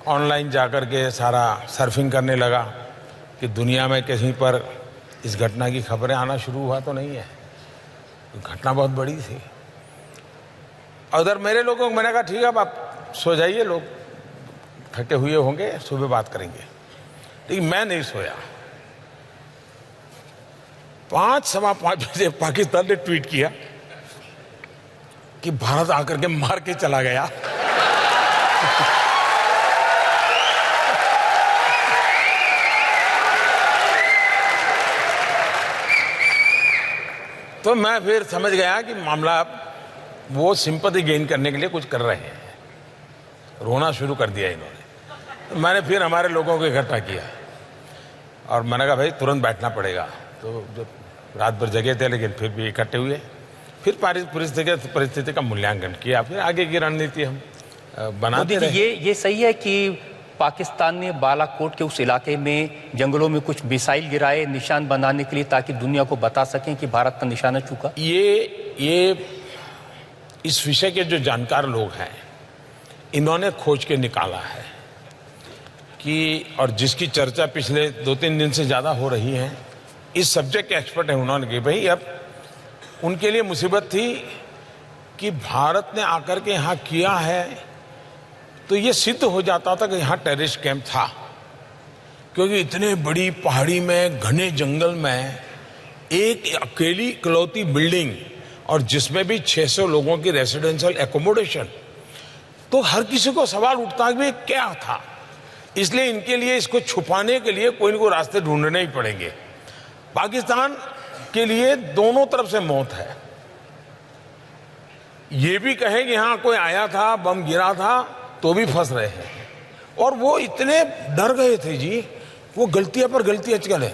ऑनलाइन जाकर के सारा सर्फिंग करने लगा कि दुनिया में कहीं पर इस घटना की खबरें आना शुरू हुआ तो नहीं है। घटना बहुत बड़ी थी। उधर मेरे लोगों को मैंने कहा ठीक है, अब आप सो जाइए, लोग थके हुए होंगे, सुबह बात करेंगे। लेकिन मैं नहीं सोया। 5-5:15 बजे पाकिस्तान ने ट्वीट किया कि भारत आकर के मार के चला गया। तो मैं फिर समझ गया कि मामला वो सिंपैथी गेन करने के लिए कुछ कर रहे हैं। रोना शुरू कर दिया इन्होंने। तो मैंने फिर हमारे लोगों को इकट्ठा किया और मैंने कहा भाई तुरंत बैठना पड़ेगा। तो जो रात भर जगे थे लेकिन फिर भी इकट्ठे हुए, फिर परिस्थिति का मूल्यांकन किया, फिर आगे की रणनीति हम बनाते रहे। ये सही है कि पाकिस्तान ने बालाकोट के उस इलाके में जंगलों में कुछ मिसाइल गिराए निशान बनाने के लिए, ताकि दुनिया को बता सकें कि भारत का निशाना चूका? ये इस विषय के जो जानकार लोग हैं इन्होंने खोज के निकाला है कि, और जिसकी चर्चा पिछले 2-3 दिन से ज्यादा हो रही है, इस सब्जेक्ट के एक्सपर्ट हैं उन्होंने कि भाई अब उनके लिए मुसीबत थी कि भारत ने आकर के यहाँ किया है तो ये सिद्ध हो जाता था कि यहाँ टेररिस्ट कैंप था, क्योंकि इतने बड़ी पहाड़ी में घने जंगल में एक अकेली इकलौती बिल्डिंग और जिसमें भी 600 लोगों की रेसिडेंशियल एकोमोडेशन, तो हर किसी को सवाल उठता है कि क्या था। इसलिए इनके लिए इसको छुपाने के लिए कोई न कोई रास्ते ढूंढने ही पड़ेंगे। पाकिस्तान के लिए दोनों तरफ से मौत है। ये भी कहे कि यहां कोई आया था, बम गिरा था, तो भी फंस रहे हैं। और वो इतने डर गए थे जी, वो गलतियां पर गलतियां चले।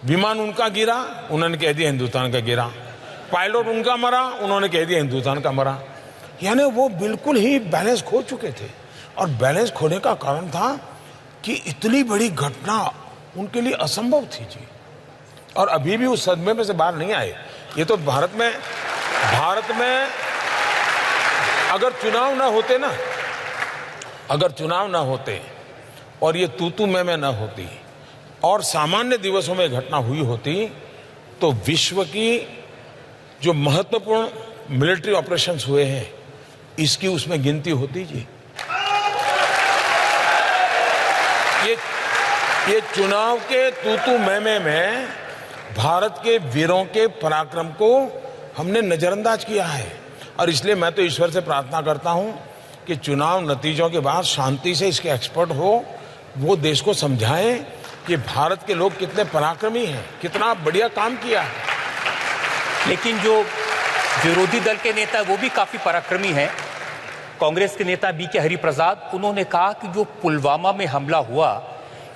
विमान उनका गिरा, उन्होंने कह दिया हिंदुस्तान का गिरा। पायलट उनका मरा, उन्होंने कह दिया हिंदुस्तान का मरा। यानी वो बिल्कुल ही बैलेंस खो चुके थे। और बैलेंस खोने का कारण था कि इतनी बड़ी घटना उनके लिए असंभव थी जी। और अभी भी उस सदमे में से बाहर नहीं आए। ये तो भारत में अगर चुनाव ना होते ना, अगर चुनाव ना होते और ये तू मैं ना होती और सामान्य दिवसों में घटना हुई होती, तो विश्व की जो महत्वपूर्ण मिलिट्री ऑपरेशंस हुए हैं इसकी उसमें गिनती होती जी। ये चुनाव के तू मैं में भारत के वीरों के पराक्रम को हमने नजरअंदाज किया है। और इसलिए मैं तो ईश्वर से प्रार्थना करता हूं कि चुनाव नतीजों के बाद शांति से इसके एक्सपर्ट हो, वो देश को समझाएं कि भारत के लोग कितने पराक्रमी हैं, कितना बढ़िया काम किया है। लेकिन जो विरोधी दल के नेता वो भी काफी पराक्रमी हैं। कांग्रेस के नेता बीके हरिप्रसाद, उन्होंने कहा कि जो पुलवामा में हमला हुआ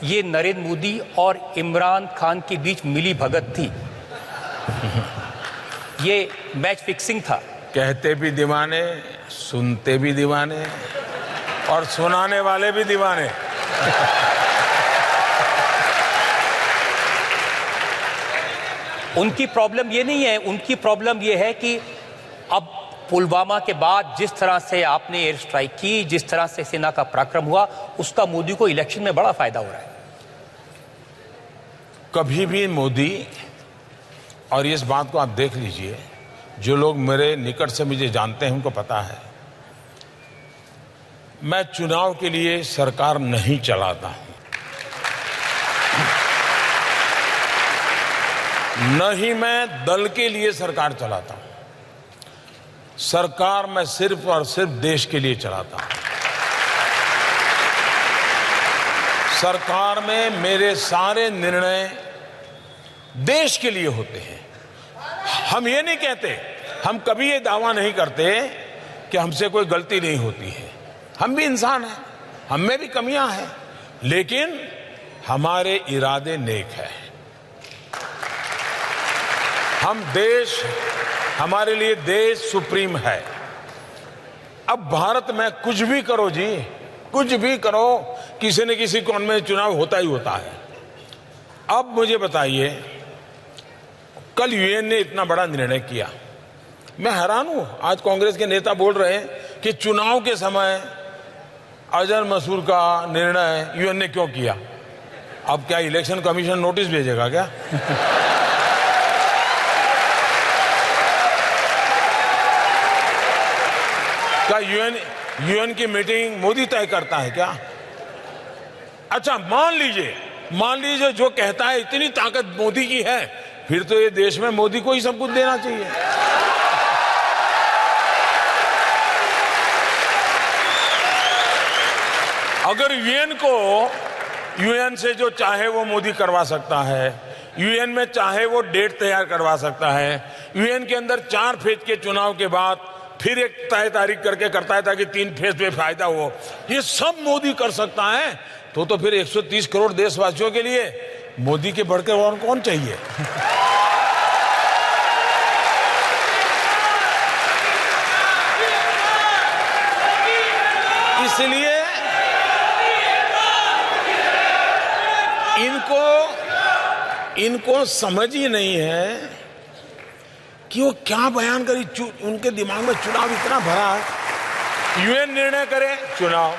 ये नरेंद्र मोदी और इमरान खान के बीच मिली भगत थी, ये मैच फिक्सिंग था। कहते भी दीवाने, सुनते भी दीवाने और सुनाने वाले भी दीवाने। उनकी प्रॉब्लम ये नहीं है, उनकी प्रॉब्लम ये है कि अब पुलवामा के बाद जिस तरह से आपने एयर स्ट्राइक की, जिस तरह से सेना का पराक्रम हुआ, उसका मोदी को इलेक्शन में बड़ा फायदा हो रहा है। कभी भी मोदी, और इस बात को आप देख लीजिए, जो लोग मेरे निकट से मुझे जानते हैं उनको पता है, मैं चुनाव के लिए सरकार नहीं चलाता हूं, न ही मैं दल के लिए सरकार चलाता हूं। सरकार मैं सिर्फ और सिर्फ देश के लिए चलाता हूं। सरकार में मेरे सारे निर्णय देश के लिए होते हैं। हम ये नहीं कहते, हम कभी ये दावा नहीं करते कि हमसे कोई गलती नहीं होती है। हम भी इंसान हैं, हम में भी कमियां हैं, लेकिन हमारे इरादे नेक हैं। हमारे लिए देश सुप्रीम है। अब भारत में कुछ भी करो जी, कुछ भी करो, किसी न किसी कौन में चुनाव होता ही होता है। अब मुझे बताइए, कल यूएन ने इतना बड़ा निर्णय किया, मैं हैरान हूं। आज कांग्रेस के नेता बोल रहे हैं कि चुनाव के समय अजर मसूद का निर्णय यूएन ने क्यों किया। अब क्या इलेक्शन कमीशन नोटिस भेजेगा क्या? क्या यूएन की मीटिंग मोदी तय करता है क्या? अच्छा, मान लीजिए जो कहता है इतनी ताकत मोदी की है, फिर तो ये देश में मोदी को ही सब कुछ देना चाहिए। अगर यूएन से जो चाहे वो मोदी करवा सकता है, यूएन में चाहे वो डेट तैयार करवा सकता है, यूएन के अंदर 4 फेज के चुनाव के बाद फिर एक तय तारीख करके करता है ताकि 3 फेज में फायदा हो, ये सब मोदी कर सकता है, तो फिर 130 करोड़ देशवासियों के लिए मोदी के बढ़कर और कौन चाहिए? इसलिए इनको समझ ही नहीं है कि वो क्या बयान करी। उनके दिमाग में चुनाव इतना भरा है। यूएन निर्णय करे चुनाव।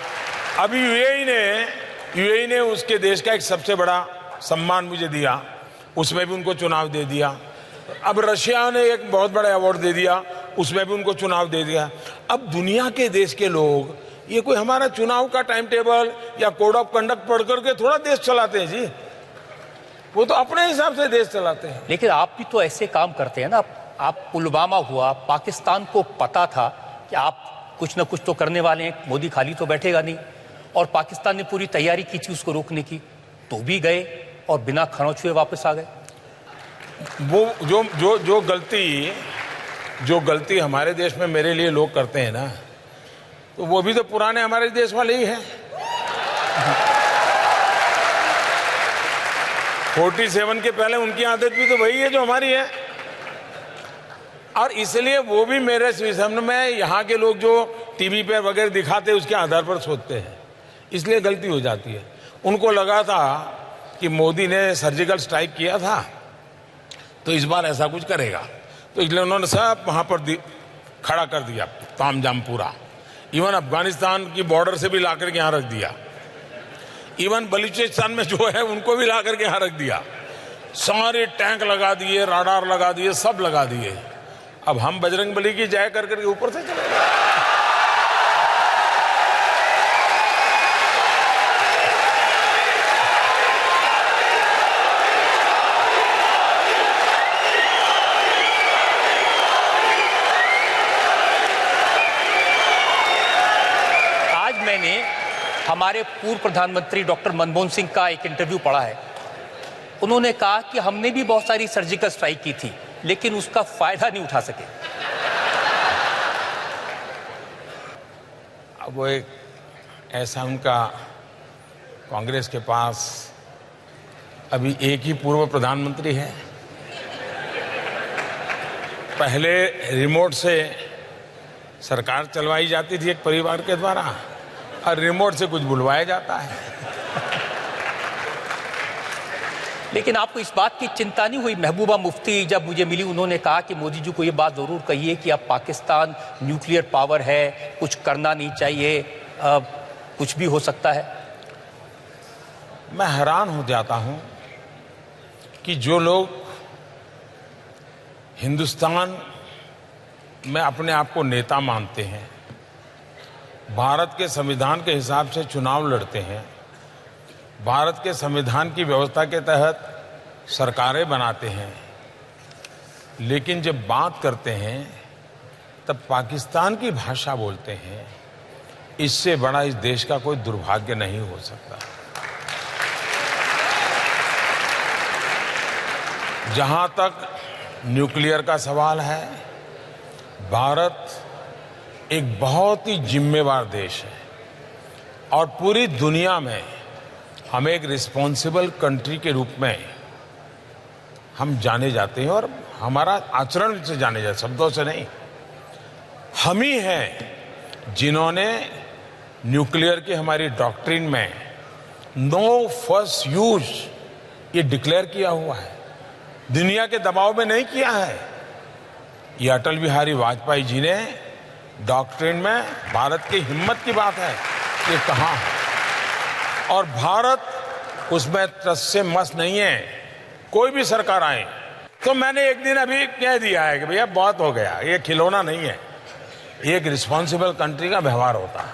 अभी यूएई ने उसके देश का एक सबसे बड़ा सम्मान मुझे दिया, उसमें भी उनको चुनाव दे दिया। अब रशिया ने एक बहुत बड़ा अवार्ड दे दिया, उसमें भी उनको चुनाव दे दिया। अब दुनिया के देश के लोग ये कोई हमारा चुनाव का टाइम टेबल या कोड ऑफ कंडक्ट पढ़ करके थोड़ा देश चलाते हैं जी, वो तो अपने हिसाब से देश चलाते हैं। लेकिन आप भी तो ऐसे काम करते हैं ना। आप पुलवामा हुआ, पाकिस्तान को पता था कि आप कुछ ना कुछ तो करने वाले हैं, मोदी खाली तो बैठेगा नहीं, और पाकिस्तान ने पूरी तैयारी की थी उसको रोकने की, तो भी गए और बिना खरोंच हुए वापस आ गए। वो जो गलती हमारे देश में मेरे लिए लोग करते हैं ना, तो वो भी तो पुराने हमारे देश वाले ही हैं। 47 के पहले उनकी आदत भी तो वही है जो हमारी है, और इसलिए वो भी मेरे समझ में यहाँ के लोग जो टीवी पे वगैरह दिखाते हैं उसके आधार पर सोचते हैं, इसलिए गलती हो जाती है। उनको लगा था कि मोदी ने सर्जिकल स्ट्राइक किया था तो इस बार ऐसा कुछ करेगा, तो इसलिए उन्होंने सब वहां पर खड़ा कर दिया तामझाम पूरा। इवन अफगानिस्तान की बॉर्डर से भी लाकर के यहाँ रख दिया, इवन बलूचिस्तान में जो है उनको भी लाकर के यहाँ रख दिया। सारे टैंक लगा दिए, राडार लगा दिए, सब लगा दिए। अब हम बजरंगबली की जय कर करके ऊपर से चले गए। आज मैंने हमारे पूर्व प्रधानमंत्री डॉक्टर मनमोहन सिंह का एक इंटरव्यू पढ़ा है। उन्होंने कहा कि हमने भी बहुत सारी सर्जिकल स्ट्राइक की थी लेकिन उसका फायदा नहीं उठा सके। अब वो एक ऐसा उनका कांग्रेस के पास अभी एक ही पूर्व प्रधानमंत्री है। पहले रिमोट से सरकार चलवाई जाती थी एक परिवार के द्वारा, और रिमोट से कुछ बुलवाया जाता है। लेकिन आपको इस बात की चिंता नहीं हुई? महबूबा मुफ्ती जब मुझे मिली, उन्होंने कहा कि मोदी जी को ये बात जरूर कहिए कि अब पाकिस्तान न्यूक्लियर पावर है, कुछ करना नहीं चाहिए, कुछ भी हो सकता है। मैं हैरान हो जाता हूं कि जो लोग हिंदुस्तान में अपने आप को नेता मानते हैं, भारत के संविधान के हिसाब से चुनाव लड़ते हैं, भारत के संविधान की व्यवस्था के तहत सरकारें बनाते हैं, लेकिन जब बात करते हैं तब पाकिस्तान की भाषा बोलते हैं, इससे बड़ा इस देश का कोई दुर्भाग्य नहीं हो सकता। जहां तक न्यूक्लियर का सवाल है, भारत एक बहुत ही जिम्मेवार देश है और पूरी दुनिया में हम एक रिस्पॉन्सिबल कंट्री के रूप में हम जाने जाते हैं, और हमारा आचरण से जाने जाते, शब्दों से नहीं। हम ही हैं जिन्होंने न्यूक्लियर की हमारी डॉक्ट्रिन में नो फर्स्ट यूज ये डिक्लेयर किया हुआ है, दुनिया के दबाव में नहीं किया है। ये अटल बिहारी वाजपेयी जी ने डॉक्ट्रिन में भारत की हिम्मत की बात है ये कहा है, और भारत उसमें टस से मस नहीं है। कोई भी सरकार आए तो मैंने एक दिन अभी कह दिया है कि भैया बहुत हो गया, ये खिलौना नहीं है, एक रिस्पॉन्सिबल कंट्री का व्यवहार होता है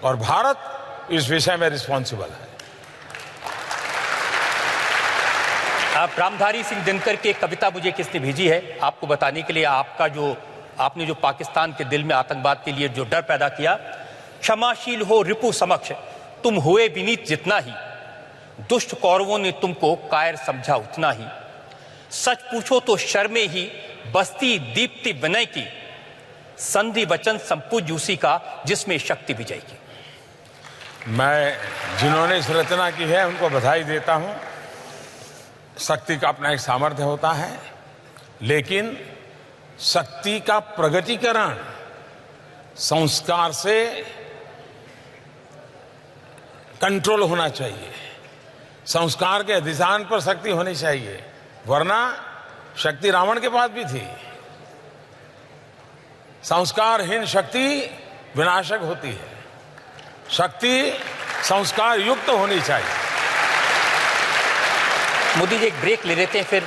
और भारत इस विषय में रिस्पॉन्सिबल है। आप रामधारी सिंह दिनकर की एक कविता मुझे किसने भेजी है आपको बताने के लिए, आपने जो पाकिस्तान के दिल में आतंकवाद के लिए जो डर पैदा किया। क्षमाशील हो रिपु समक्ष तुम हुए विनीत जितना ही, दुष्ट कौरवों ने तुमको कायर समझा उतना ही, सच पूछो तो शर्मे ही बस्ती दीप्ति विनय की, संधि वचन संपूज्य उसी का जिसमें शक्ति विजय की। मैं जिन्होंने इस रचना की है उनको बधाई देता हूं। शक्ति का अपना एक सामर्थ्य होता है, लेकिन शक्ति का प्रगटीकरण संस्कार से कंट्रोल होना चाहिए, संस्कार के अधिष्ठान पर शक्ति होनी चाहिए, वरना शक्ति रावण के पास भी थी। संस्कारहीन शक्ति विनाशक होती है, शक्ति संस्कार युक्त होनी चाहिए। मोदी जी एक ब्रेक ले लेते हैं, फिर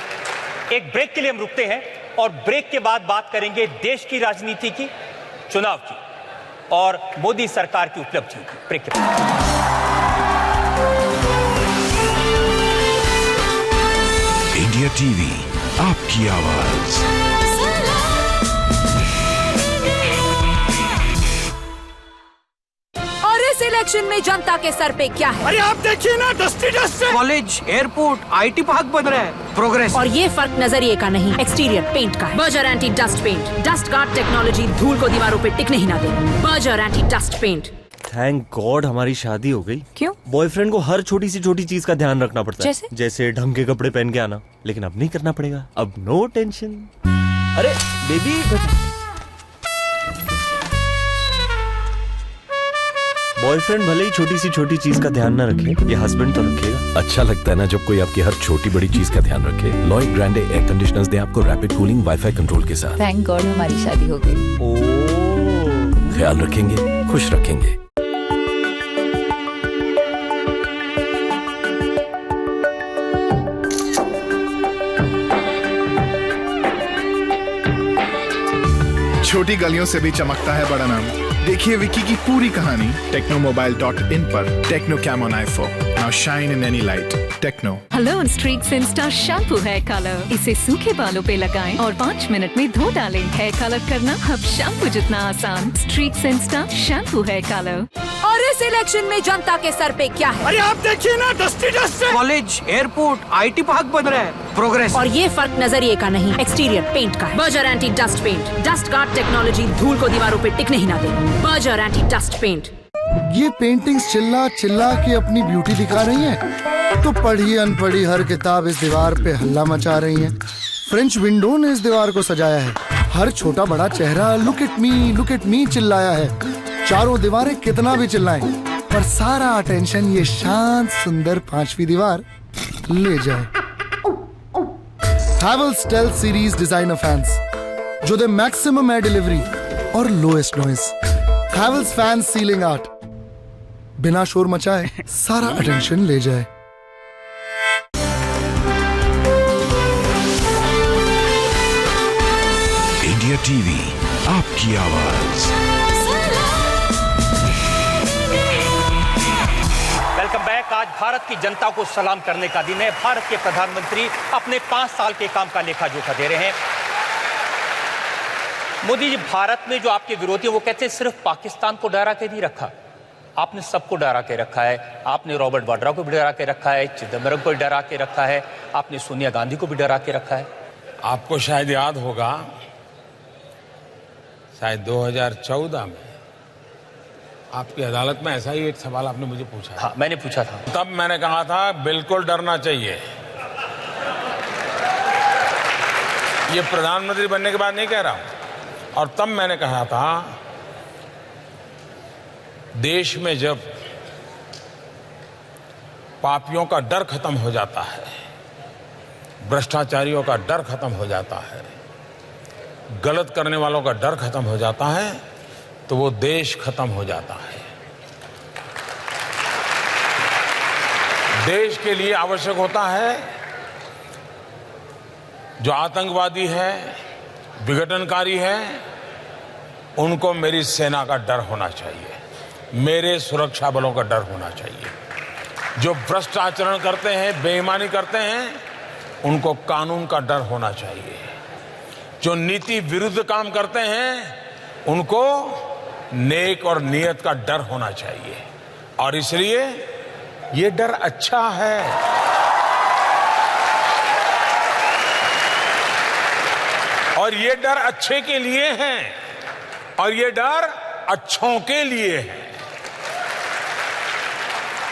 एक ब्रेक के लिए हम रुकते हैं और ब्रेक के बाद बात करेंगे देश की राजनीति की, चुनाव की और मोदी सरकार की उपलब्धियों की। ब्रेक के बाद इंडिया टीवी आपकी आवाज। इलेक्शन में जनता के सर पे क्या है? अरे आप देखिए ना, dusty dust college, airport, IT park बन रहा है, प्रोग्रेस। और ये फर्क नजरिए का नहीं, एक्सटीरियर पेंट का है। Berger anti dust paint, dust guard technology धूल को दीवारों पे टिकने ही ना दे। Berger anti dust paint. Thank God हमारी शादी हो गई। क्यों? बॉयफ्रेंड को हर छोटी सी छोटी चीज का ध्यान रखना पड़ता है, जैसे ढंग के कपड़े पहन के आना, लेकिन अब नहीं करना पड़ेगा, अब नो टेंशन। अरे बेबी, बॉयफ्रेंड भले ही छोटी सी छोटी चीज का ध्यान ना रखे, ये हस्बैंड तो रखेगा। अच्छा लगता है ना जब कोई आपकी हर छोटी बड़ी चीज का ध्यान रखे। लॉयड ग्रैंडे एयर कंडीशनर्स दे आपको रैपिड कूलिंग वाईफाई कंट्रोल के साथ। थैंक गॉड हमारी शादी हो गई। ख्याल रखेंगे, खुश रखेंगे। छोटी गलियों से भी चमकता है बड़ा नाम। देखिए विकी की पूरी कहानी technomobile.in पर। Tecno Camon i4 now shine in any light. Tecno. Hello Streax insta shampoo hair colour, इसे सूखे बालों पे लगाएं और 5 मिनट में धो डालें। हेयर कलर करना अब शैम्पू जितना आसान। Streax insta shampoo hair colour. और इस इलेक्शन में जनता के सर पे क्या है? अरे आप देखिए ना, dusty dust college, airport, IT park बन रहा है, प्रोग्रेस। और ये फर्क नजरिए का नहीं, एक्सटीरियर पेंट का है। Berger anti dust paint, dust guard technology धूल को दीवारों पे टिकने ही ना दे। Berger anti dust paint. ये पेंटिंग्स चिल्ला चिल्ला के अपनी ब्यूटी दिखा रही हैं, तो पढ़ी अनपढ़ी हर किताब इस दीवार पे हल्ला मचा रही है। फ्रेंच विंडो ने इस दीवार को सजाया है, हर छोटा बड़ा चेहरा लुक एट मी चिल्लाया है। चारों दीवारें कितना भी चिल्लाएं, पर सारा अटेंशन ये शांत सुंदर 5वीं दीवार ले जाए। Havells stealth series designer fans, जो दे मैक्सिमम एयर डिलीवरी और lowest noise. Havells fan ceiling art, बिना शोर मचाए सारा अटेंशन ले जाए। इंडिया टीवी आपकी आवाज। Welcome back. आज भारत की जनता को सलाम करने का दिन है। भारत के प्रधानमंत्री अपने 5 साल के काम का लेखा जोखा दे रहे हैं। मोदी जी, भारत में जो आपके विरोधी वो कहते हैं सिर्फ पाकिस्तान को डरा के नहीं रखा, आपने सबको डरा के रखा है। आपने रॉबर्ट वाड्रा को भी डरा के रखा है, चिदंबरम को भी डरा के रखा है, आपने सोनिया गांधी को भी डरा के रखा है। आपको शायद याद होगा, शायद 2014 में आपकी अदालत में ऐसा ही एक सवाल आपने मुझे पूछा। हाँ, मैंने पूछा था। तब मैंने कहा था बिल्कुल डरना चाहिए। ये प्रधानमंत्री बनने के बाद नहीं कह रहा हूं। और तब मैंने कहा था देश में जब पापियों का डर खत्म हो जाता है, भ्रष्टाचारियों का डर खत्म हो जाता है, गलत करने वालों का डर खत्म हो जाता है, तो वो देश खत्म हो जाता है। देश के लिए आवश्यक होता है जो आतंकवादी है, विघटनकारी है, उनको मेरी सेना का डर होना चाहिए, मेरे सुरक्षा बलों का डर होना चाहिए। जो भ्रष्ट आचरण करते हैं, बेईमानी करते हैं, उनको कानून का डर होना चाहिए। जो नीति विरुद्ध काम करते हैं, उनको नेक और नियत का डर होना चाहिए। और इसलिए ये डर अच्छा है। और ये डर अच्छे के लिए है, और ये डर अच्छों के लिए है।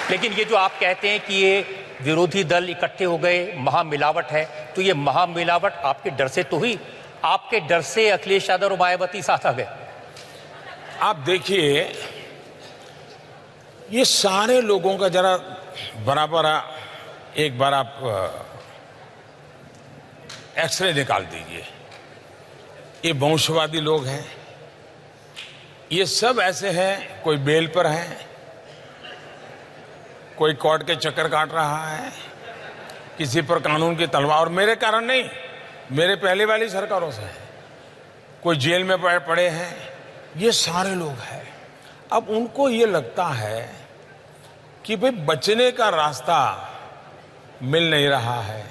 लेकिन ये जो आप कहते हैं कि ये विरोधी दल इकट्ठे हो गए, महामिलावट है, तो ये महामिलावट आपके डर से तो हुई? आपके डर से अखिलेश यादव और मायावती साथ आ गए? आप देखिए, ये सारे लोगों का जरा बराबर एक बार आप एक्सरे निकाल दीजिए। ये वंशवादी लोग हैं, ये सब ऐसे हैं, कोई बेल पर है, कोई कोर्ट के चक्कर काट रहा है, किसी पर कानून की तलवार, और मेरे कारण नहीं, मेरे पहले वाली सरकारों से है, कोई जेल में पड़े हैं, ये सारे लोग हैं। अब उनको ये लगता है कि भाई बचने का रास्ता मिल नहीं रहा है,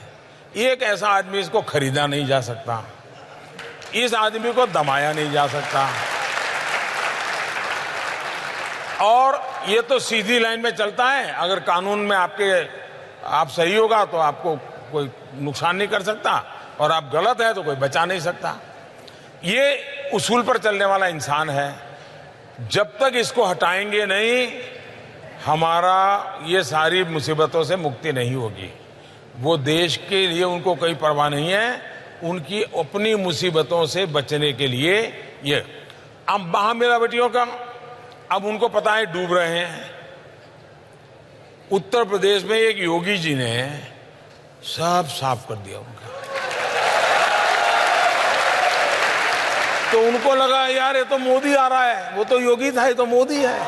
एक ऐसा आदमी, इसको खरीदा नहीं जा सकता, इस आदमी को दबाया नहीं जा सकता, और ये तो सीधी लाइन में चलता है, अगर कानून में आप सही होगा तो आपको कोई नुकसान नहीं कर सकता, और आप गलत है तो कोई बचा नहीं सकता। ये उसूल पर चलने वाला इंसान है। जब तक इसको हटाएंगे नहीं, हमारा ये सारी मुसीबतों से मुक्ति नहीं होगी। वो देश के लिए उनको कोई परवाह नहीं है, उनकी अपनी मुसीबतों से बचने के लिए ये। अब महामिलावटियों का, अब उनको पता है डूब रहे हैं। उत्तर प्रदेश में एक योगी जी ने सब साफ कर दिया उनका, तो उनको लगा यार ये तो मोदी आ रहा है, वो तो योगी था, ये तो मोदी है,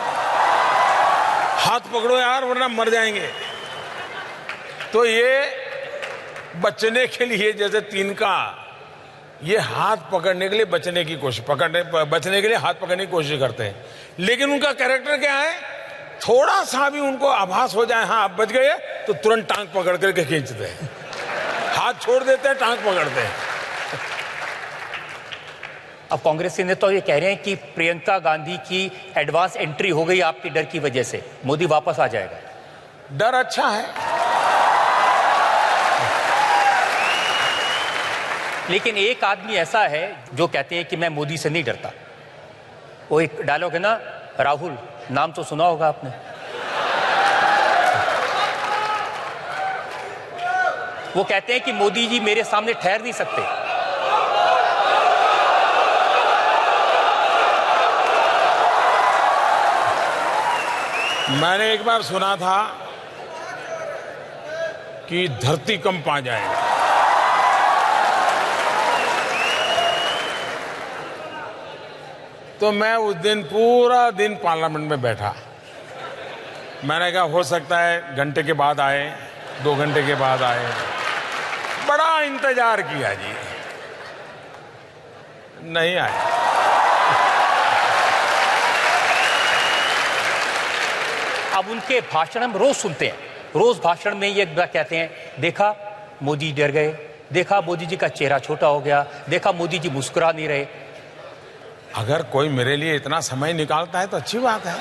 हाथ पकड़ो यार वरना मर जाएंगे। तो ये बचने के लिए, जैसे तिनका, ये हाथ पकड़ने के लिए बचने की कोशिश, बचने के लिए हाथ पकड़ने की कोशिश करते हैं। लेकिन उनका कैरेक्टर क्या है, थोड़ा सा भी उनको आभास हो जाए हाँ आप बच गए, तो तुरंत टांग पकड़ करके खींचते हैं, हाथ छोड़ देते हैं, टांग पकड़ते हैं। अब कांग्रेस के नेता तो ये कह रहे हैं कि प्रियंका गांधी की एडवांस एंट्री हो गई आपके डर की वजह से, मोदी वापस आ जाएगा। डर अच्छा है, लेकिन एक आदमी ऐसा है जो कहते हैं कि मैं मोदी से नहीं डरता। वो एक डायलॉग है ना, राहुल, नाम तो सुना होगा आपने। वो कहते हैं कि मोदी जी मेरे सामने ठहर नहीं सकते। मैंने एक बार सुना था कि धरती कंप आ जाएगा, तो मैं उस दिन पूरा दिन पार्लियामेंट में बैठा। मैंने कहा हो सकता है घंटे के बाद आए, 2 घंटे के बाद आए, बड़ा इंतजार किया जी, नहीं आए। अब उनके भाषण हम रोज सुनते हैं, रोज भाषण में ये कहते हैं, देखा मोदी डर गए, देखा मोदी जी का चेहरा छोटा हो गया, देखा मोदी जी मुस्कुरा नहीं रहे। अगर कोई मेरे लिए इतना समय निकालता है तो अच्छी बात है।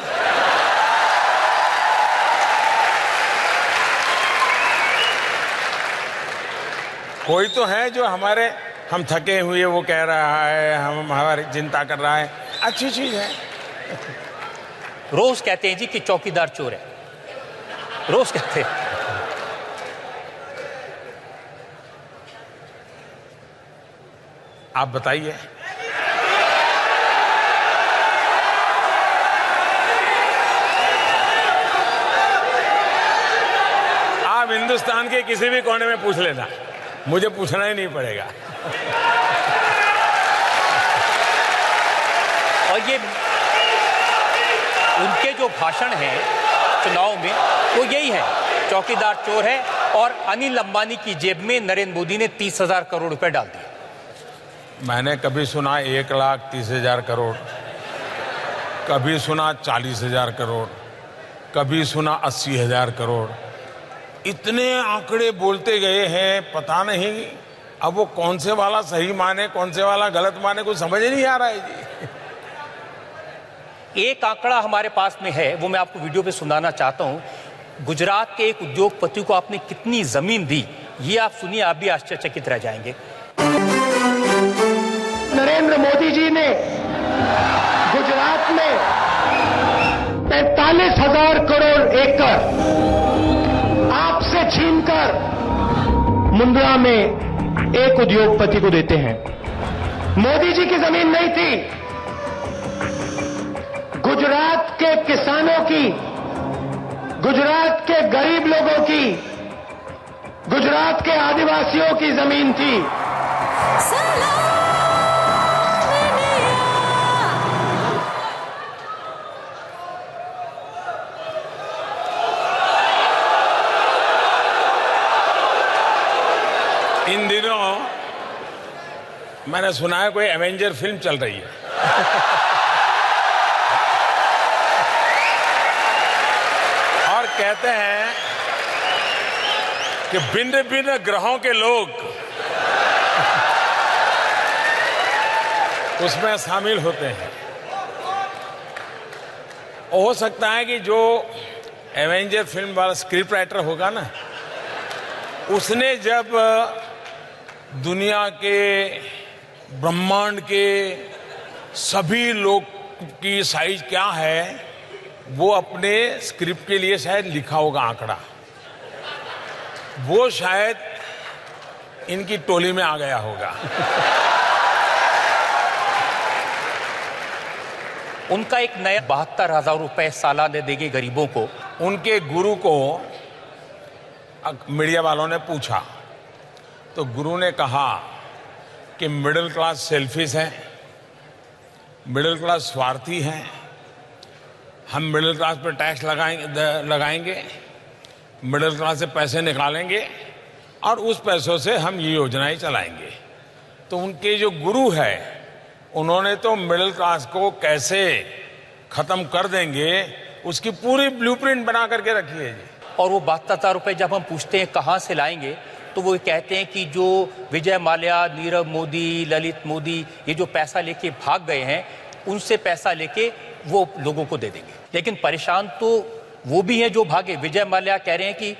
कोई तो है जो हम थके हुए वो कह रहा है, हम हमारी चिंता कर रहा है, अच्छी चीज है। रोज कहते हैं जी कि चौकीदार चोर है, रोज कहते हैं। आप बताइए, हिंदुस्तान के किसी भी कोने में पूछ लेना, मुझे पूछना ही नहीं पड़ेगा। और ये उनके जो भाषण हैं चुनाव में वो यही है, चौकीदार चोर है, और अनिल अंबानी की जेब में नरेंद्र मोदी ने 30,000 करोड़ रुपए डाल दिए। मैंने कभी सुना 1,30,000 करोड़, कभी सुना 40,000 करोड़, कभी सुना 80,000 करोड़। इतने आंकड़े बोलते गए हैं, पता नहीं अब वो कौन से वाला सही माने कौन से वाला गलत माने, कुछ समझ ही नहीं आ रहा है जी। एक आंकड़ा हमारे पास में है, वो मैं आपको वीडियो पे सुनाना चाहता हूं। गुजरात के एक उद्योगपति को आपने कितनी जमीन दी, ये आप सुनिए, आप भी आश्चर्यचकित रह जाएंगे। नरेंद्र मोदी जी ने गुजरात में 45,000 करोड़ एकड़ आपसे छीनकर मुंद्रा में एक उद्योगपति को देते हैं। मोदी जी की जमीन नहीं थी, गुजरात के किसानों की, गुजरात के गरीब लोगों की, गुजरात के आदिवासियों की जमीन थी। इन दिनों मैंने सुना है कोई एवेंजर फिल्म चल रही है। और कहते हैं कि भिन्न भिन्न ग्रहों के लोग उसमें शामिल होते हैं। हो सकता है कि जो एवेंजर फिल्म वाला स्क्रिप्ट राइटर होगा ना, उसने जब दुनिया के ब्रह्मांड के सभी लोग की साइज क्या है वो अपने स्क्रिप्ट के लिए शायद लिखा होगा आंकड़ा, वो शायद इनकी टोली में आ गया होगा। उनका एक नया 72,000 रुपए सालाना देंगे गरीबों को। उनके गुरु को मीडिया वालों ने पूछा तो गुरु ने कहा कि मिडिल क्लास सेल्फिश है, मिडिल क्लास स्वार्थी हैं, हम मिडिल क्लास पर टैक्स लगाएंगे, मिडिल क्लास से पैसे निकालेंगे और उस पैसों से हम ये योजनाएं चलाएंगे। तो उनके जो गुरु है उन्होंने तो मिडिल क्लास को कैसे खत्म कर देंगे उसकी पूरी ब्लूप्रिंट बना करके रखी है जी। और वो 72,000 रुपए जब हम पूछते हैं कहाँ से लाएंगे, तो वो कहते हैं कि जो विजय माल्या, नीरव मोदी, ललित मोदी, ये जो पैसा लेके भाग गए हैं उनसे पैसा लेके वो लोगों को दे देंगे। लेकिन परेशान तो वो भी हैं जो भागे। विजय माल्या कह रहे हैं कि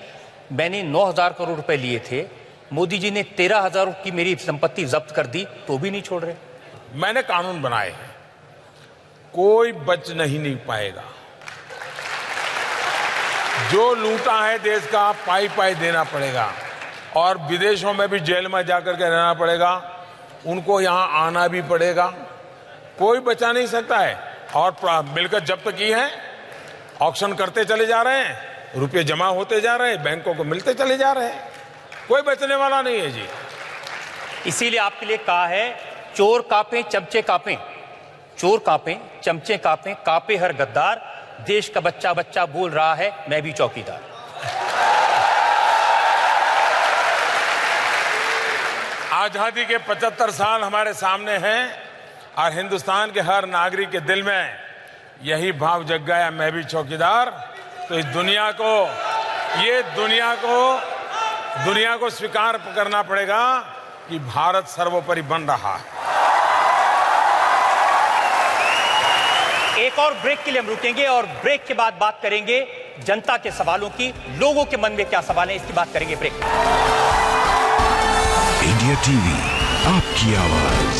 मैंने 9,000 करोड़ रुपए लिए थे, मोदी जी ने 13,000 की मेरी संपत्ति जब्त कर दी, तो भी नहीं छोड़ रहे। मैंने कानून बनाए हैं, कोई बच नहीं पाएगा। जो लूटा है देश का पाई पाई देना पड़ेगा और विदेशों में भी जेल में जाकर के रहना पड़ेगा, उनको यहां आना भी पड़ेगा, कोई बचा नहीं सकता है। और मिलकर जब्त की है, ऑक्शन करते चले जा रहे हैं, रुपए जमा होते जा रहे हैं, बैंकों को मिलते चले जा रहे हैं, कोई बचने वाला नहीं है जी। इसीलिए आपके लिए कहा है, चोर कांपे चमचे कांपे, चोर कांपे चमचे कांपे, कांपे हर गद्दार, देश का बच्चा बच्चा बोल रहा है मैं भी चौकीदार। आजादी के 75 साल हमारे सामने हैं और हिंदुस्तान के हर नागरिक के दिल में यही भाव जग गया, मैं भी चौकीदार। तो इस दुनिया को स्वीकार करना पड़ेगा कि भारत सर्वोपरि बन रहा है। एक और ब्रेक के लिए हम रुकेंगे और ब्रेक के बाद बात करेंगे जनता के सवालों की, लोगों के मन में क्या सवाल है इसकी बात करेंगे ब्रेक। इंडिया टीवी, आपकी आवाज।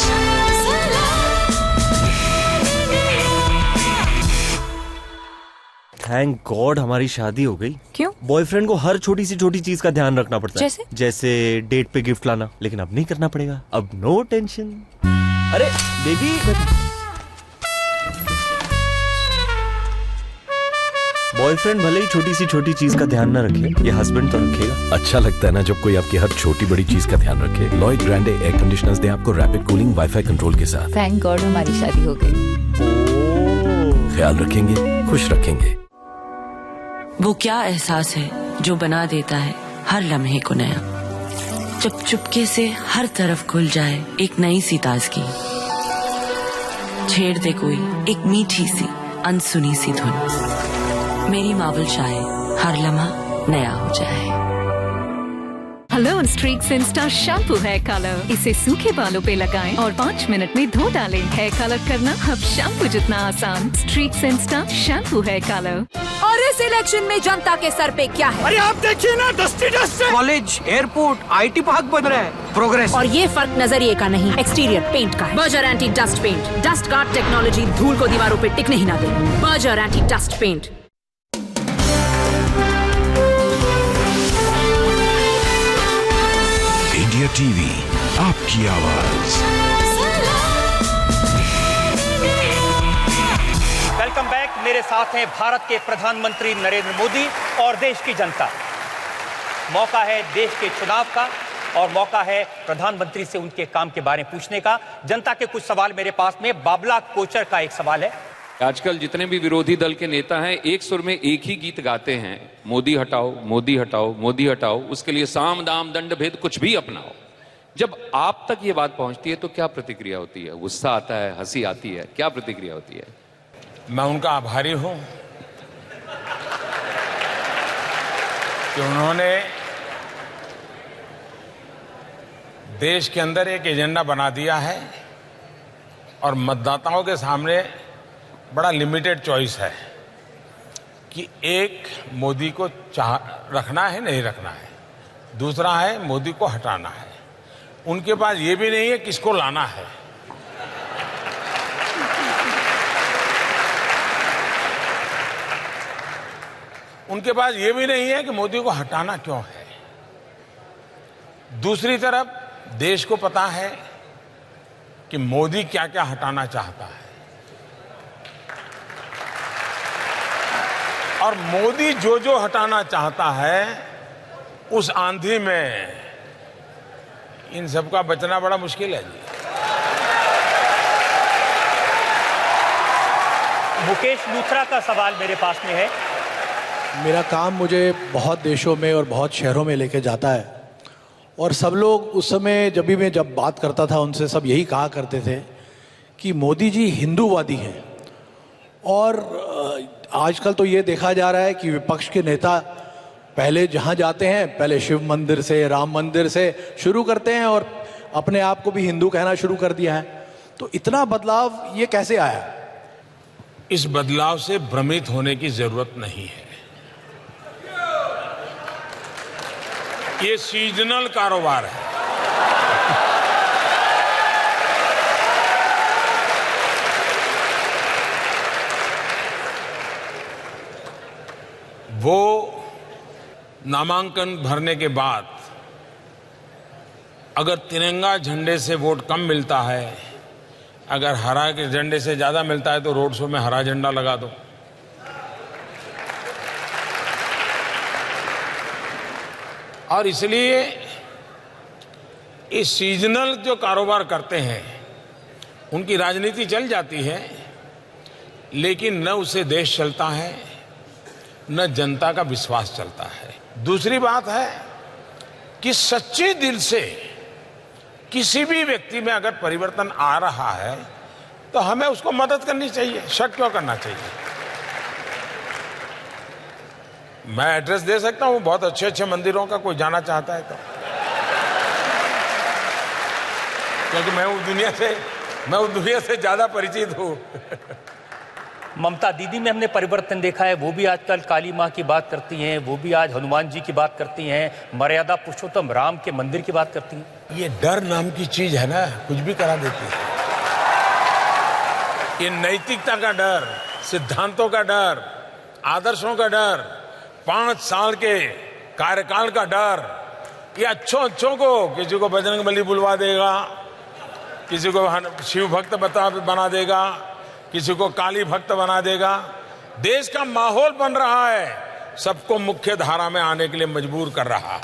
थैंक गॉड हमारी शादी हो गई। क्यों? बॉयफ्रेंड को हर छोटी सी छोटी चीज का ध्यान रखना पड़ता है। जैसे डेट पे गिफ्ट लाना, लेकिन अब नहीं करना पड़ेगा, अब नो टेंशन। अरे बेबी बॉयफ्रेंड भले ही छोटी सी छोटी चीज का ध्यान न रखे, ये हस्बैंड तो रखेगा। अच्छा लगता है ना जब कोई आपकी हर छोटी बड़ी चीज का ध्यान रखे। लॉयड ग्रैंडे एयर कंडीशनर्स दे आपको रैपिड कूलिंग वाईफाई कंट्रोल के साथ। थैंक गॉड हमारी शादी हो गई। ख्याल रखेंगे, खुश रखेंगे। वो क्या एहसास है जो बना देता है हर लम्हे को नया, जब चुपके से हर तरफ खुल जाए एक नई सी ताजगी, छेड़ दे कोई एक मीठी सी अनसुनी सी धुन, मेरी मावल चाहे हर लम्हा नया हो जाए। Hello Streax insta shampoo hair colour, इसे सूखे बालों पे लगाएं और 5 मिनट में धो डालें। हेयर कलर करना अब शैम्पू जितना आसान। Streax insta shampoo hair colour. और इस इलेक्शन में जनता के सर पे क्या है? अरे आप देखिए ना, डस्टी डस्ट है। कॉलेज, एयरपोर्ट, IT पार्क बन रहा है। प्रोग्रेस। और ये फर्क नजरिए का नहीं, एक्सटीरियर पेंट का है। Berger anti dust paint, dust guard technology धूल को दीवारों पे टिकने ही ना दे। Berger anti dust paint. India TV, आपकी आवाज। Welcome back. मेरे साथ हैं भारत के प्रधानमंत्री नरेंद्र मोदी और देश की जनता। मौका है देश के चुनाव का और मौका है प्रधानमंत्री से उनके काम के बारे में पूछने का। जनता के कुछ सवाल मेरे पास में। बाबला कोचर का एक सवाल है। आजकल जितने भी विरोधी दल के नेता हैं एक सुर में एक ही गीत गाते हैं, मोदी हटाओ, मोदी हटाओ, मोदी हटाओ। उसके लिए साम दाम दंड भेद कुछ भी अपनाओ। जब आप तक ये बात पहुंचती है तो क्या प्रतिक्रिया होती है? गुस्सा आता है, हंसी आती है, क्या प्रतिक्रिया होती है? मैं उनका आभारी हूं कि उन्होंने देश के अंदर एक एजेंडा बना दिया है और मतदाताओं के सामने बड़ा लिमिटेड चॉइस है कि एक, मोदी को रखना है नहीं रखना है, दूसरा है मोदी को हटाना है। उनके पास ये भी नहीं है किसको लाना है। उनके पास ये भी नहीं है कि मोदी को हटाना क्यों है। दूसरी तरफ देश को पता है कि मोदी क्या क्या हटाना चाहता है और मोदी जो जो हटाना चाहता है उस आंधी में इन सबका बचना बड़ा मुश्किल है जी। मुकेश लूथरा का सवाल मेरे पास में है। मेरा काम मुझे बहुत देशों में और बहुत शहरों में लेके जाता है और सब लोग उस समय जब बात करता था उनसे सब यही कहा करते थे कि मोदी जी हिंदूवादी हैं। और आजकल तो ये देखा जा रहा है कि विपक्ष के नेता पहले जहाँ जाते हैं पहले शिव मंदिर से, राम मंदिर से शुरू करते हैं और अपने आप को भी हिंदू कहना शुरू कर दिया है। तो इतना बदलाव ये कैसे आया? इस बदलाव से भ्रमित होने की जरूरत नहीं है। ये सीजनल कारोबार है। वो नामांकन भरने के बाद अगर तिरंगा झंडे से वोट कम मिलता है, अगर हरा के झंडे से ज्यादा मिलता है तो रोड शो में हरा झंडा लगा दो। और इसलिए इस सीजनल जो कारोबार करते हैं उनकी राजनीति चल जाती है, लेकिन न उससे देश चलता है न जनता का विश्वास चलता है। दूसरी बात है कि सच्चे दिल से किसी भी व्यक्ति में अगर परिवर्तन आ रहा है तो हमें उसको मदद करनी चाहिए, शक क्यों करना चाहिए। मैं एड्रेस दे सकता हूं बहुत अच्छे अच्छे मंदिरों का, कोई जाना चाहता है तो, क्योंकि मैं उस दुनिया से ज्यादा परिचित हूं। ममता दीदी में हमने परिवर्तन देखा है। वो भी आजकल काली माँ की बात करती हैं, वो भी आज हनुमान जी की बात करती हैं, मर्यादा पुरुषोत्तम राम के मंदिर की बात करती हैं। ये डर नाम की चीज है ना, कुछ भी करा देती है। ये नैतिकता का डर, सिद्धांतों का डर, आदर्शों का डर, 5 साल के कार्यकाल का डर, ये अच्छों को किसी को बजरंगबली बुलवा देगा, किसी को शिव भक्त बना देगा, किसी को काली भक्त बना देगा। देश का माहौल बन रहा है, सबको मुख्य धारा में आने के लिए मजबूर कर रहा है।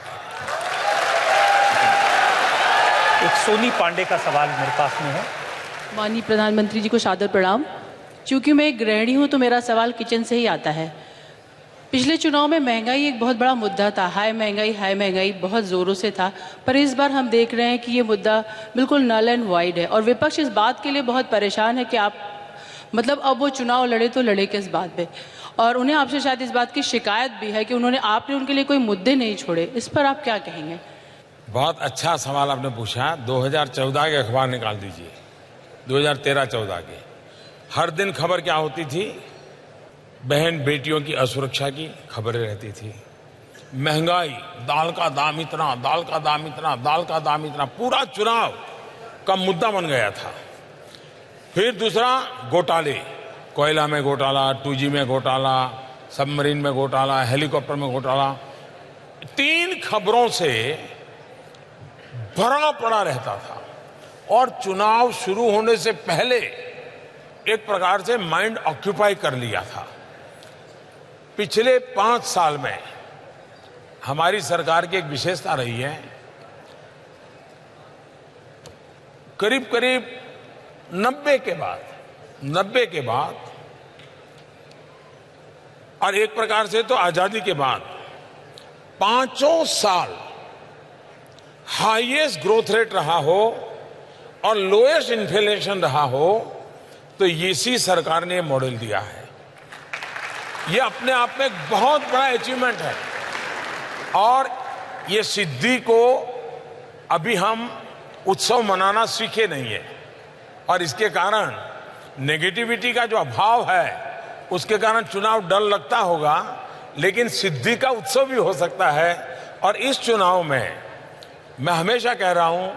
एक सोनी पांडे का सवाल मेरे पास में है। माननीय प्रधानमंत्री जी को सादर प्रणाम। चूंकि मैं एक गृहिणी हूं तो मेरा सवाल किचन से ही आता है। पिछले चुनाव में महंगाई एक बहुत बड़ा मुद्दा था, हाई महंगाई बहुत ज़ोरों से था, पर इस बार हम देख रहे हैं कि ये मुद्दा बिल्कुल नल एंड वाइड है और विपक्ष इस बात के लिए बहुत परेशान है कि आप मतलब अब वो चुनाव लड़े तो लड़े किस बात पे, और उन्हें आपसे शायद इस बात की शिकायत भी है कि आपने उनके लिए कोई मुद्दे नहीं छोड़े। इस पर आप क्या कहेंगे? बहुत अच्छा सवाल आपने पूछा। 2014 के अखबार निकाल दीजिए, 2013-14 के। हर दिन खबर क्या होती थी? बहन बेटियों की असुरक्षा की खबरें रहती थी। महंगाई, दाल का दाम इतना, दाल का दाम इतना, दाल का दाम इतना, पूरा चुनाव का मुद्दा बन गया था। फिर दूसरा, घोटाले, कोयला में घोटाला, 2G में घोटाला, सबमरीन में घोटाला, हेलीकॉप्टर में घोटाला। 3 खबरों से भरा पड़ा रहता था और चुनाव शुरू होने से पहले एक प्रकार से माइंड ऑक्यूपाई कर लिया था। पिछले 5 साल में हमारी सरकार की एक विशेषता रही है, करीब करीब 90 के बाद और एक प्रकार से तो आजादी के बाद 5 साल हाईएस्ट ग्रोथ रेट रहा हो और लोएस्ट इन्फ्लेशन रहा हो, तो इसी सरकार ने मॉडल दिया है। ये अपने आप में एक बहुत बड़ा अचीवमेंट है और ये सिद्धि को अभी हम उत्सव मनाना सीखे नहीं है और इसके कारण नेगेटिविटी का जो अभाव है उसके कारण चुनाव डर लगता होगा, लेकिन सिद्धि का उत्सव भी हो सकता है। और इस चुनाव में मैं हमेशा कह रहा हूं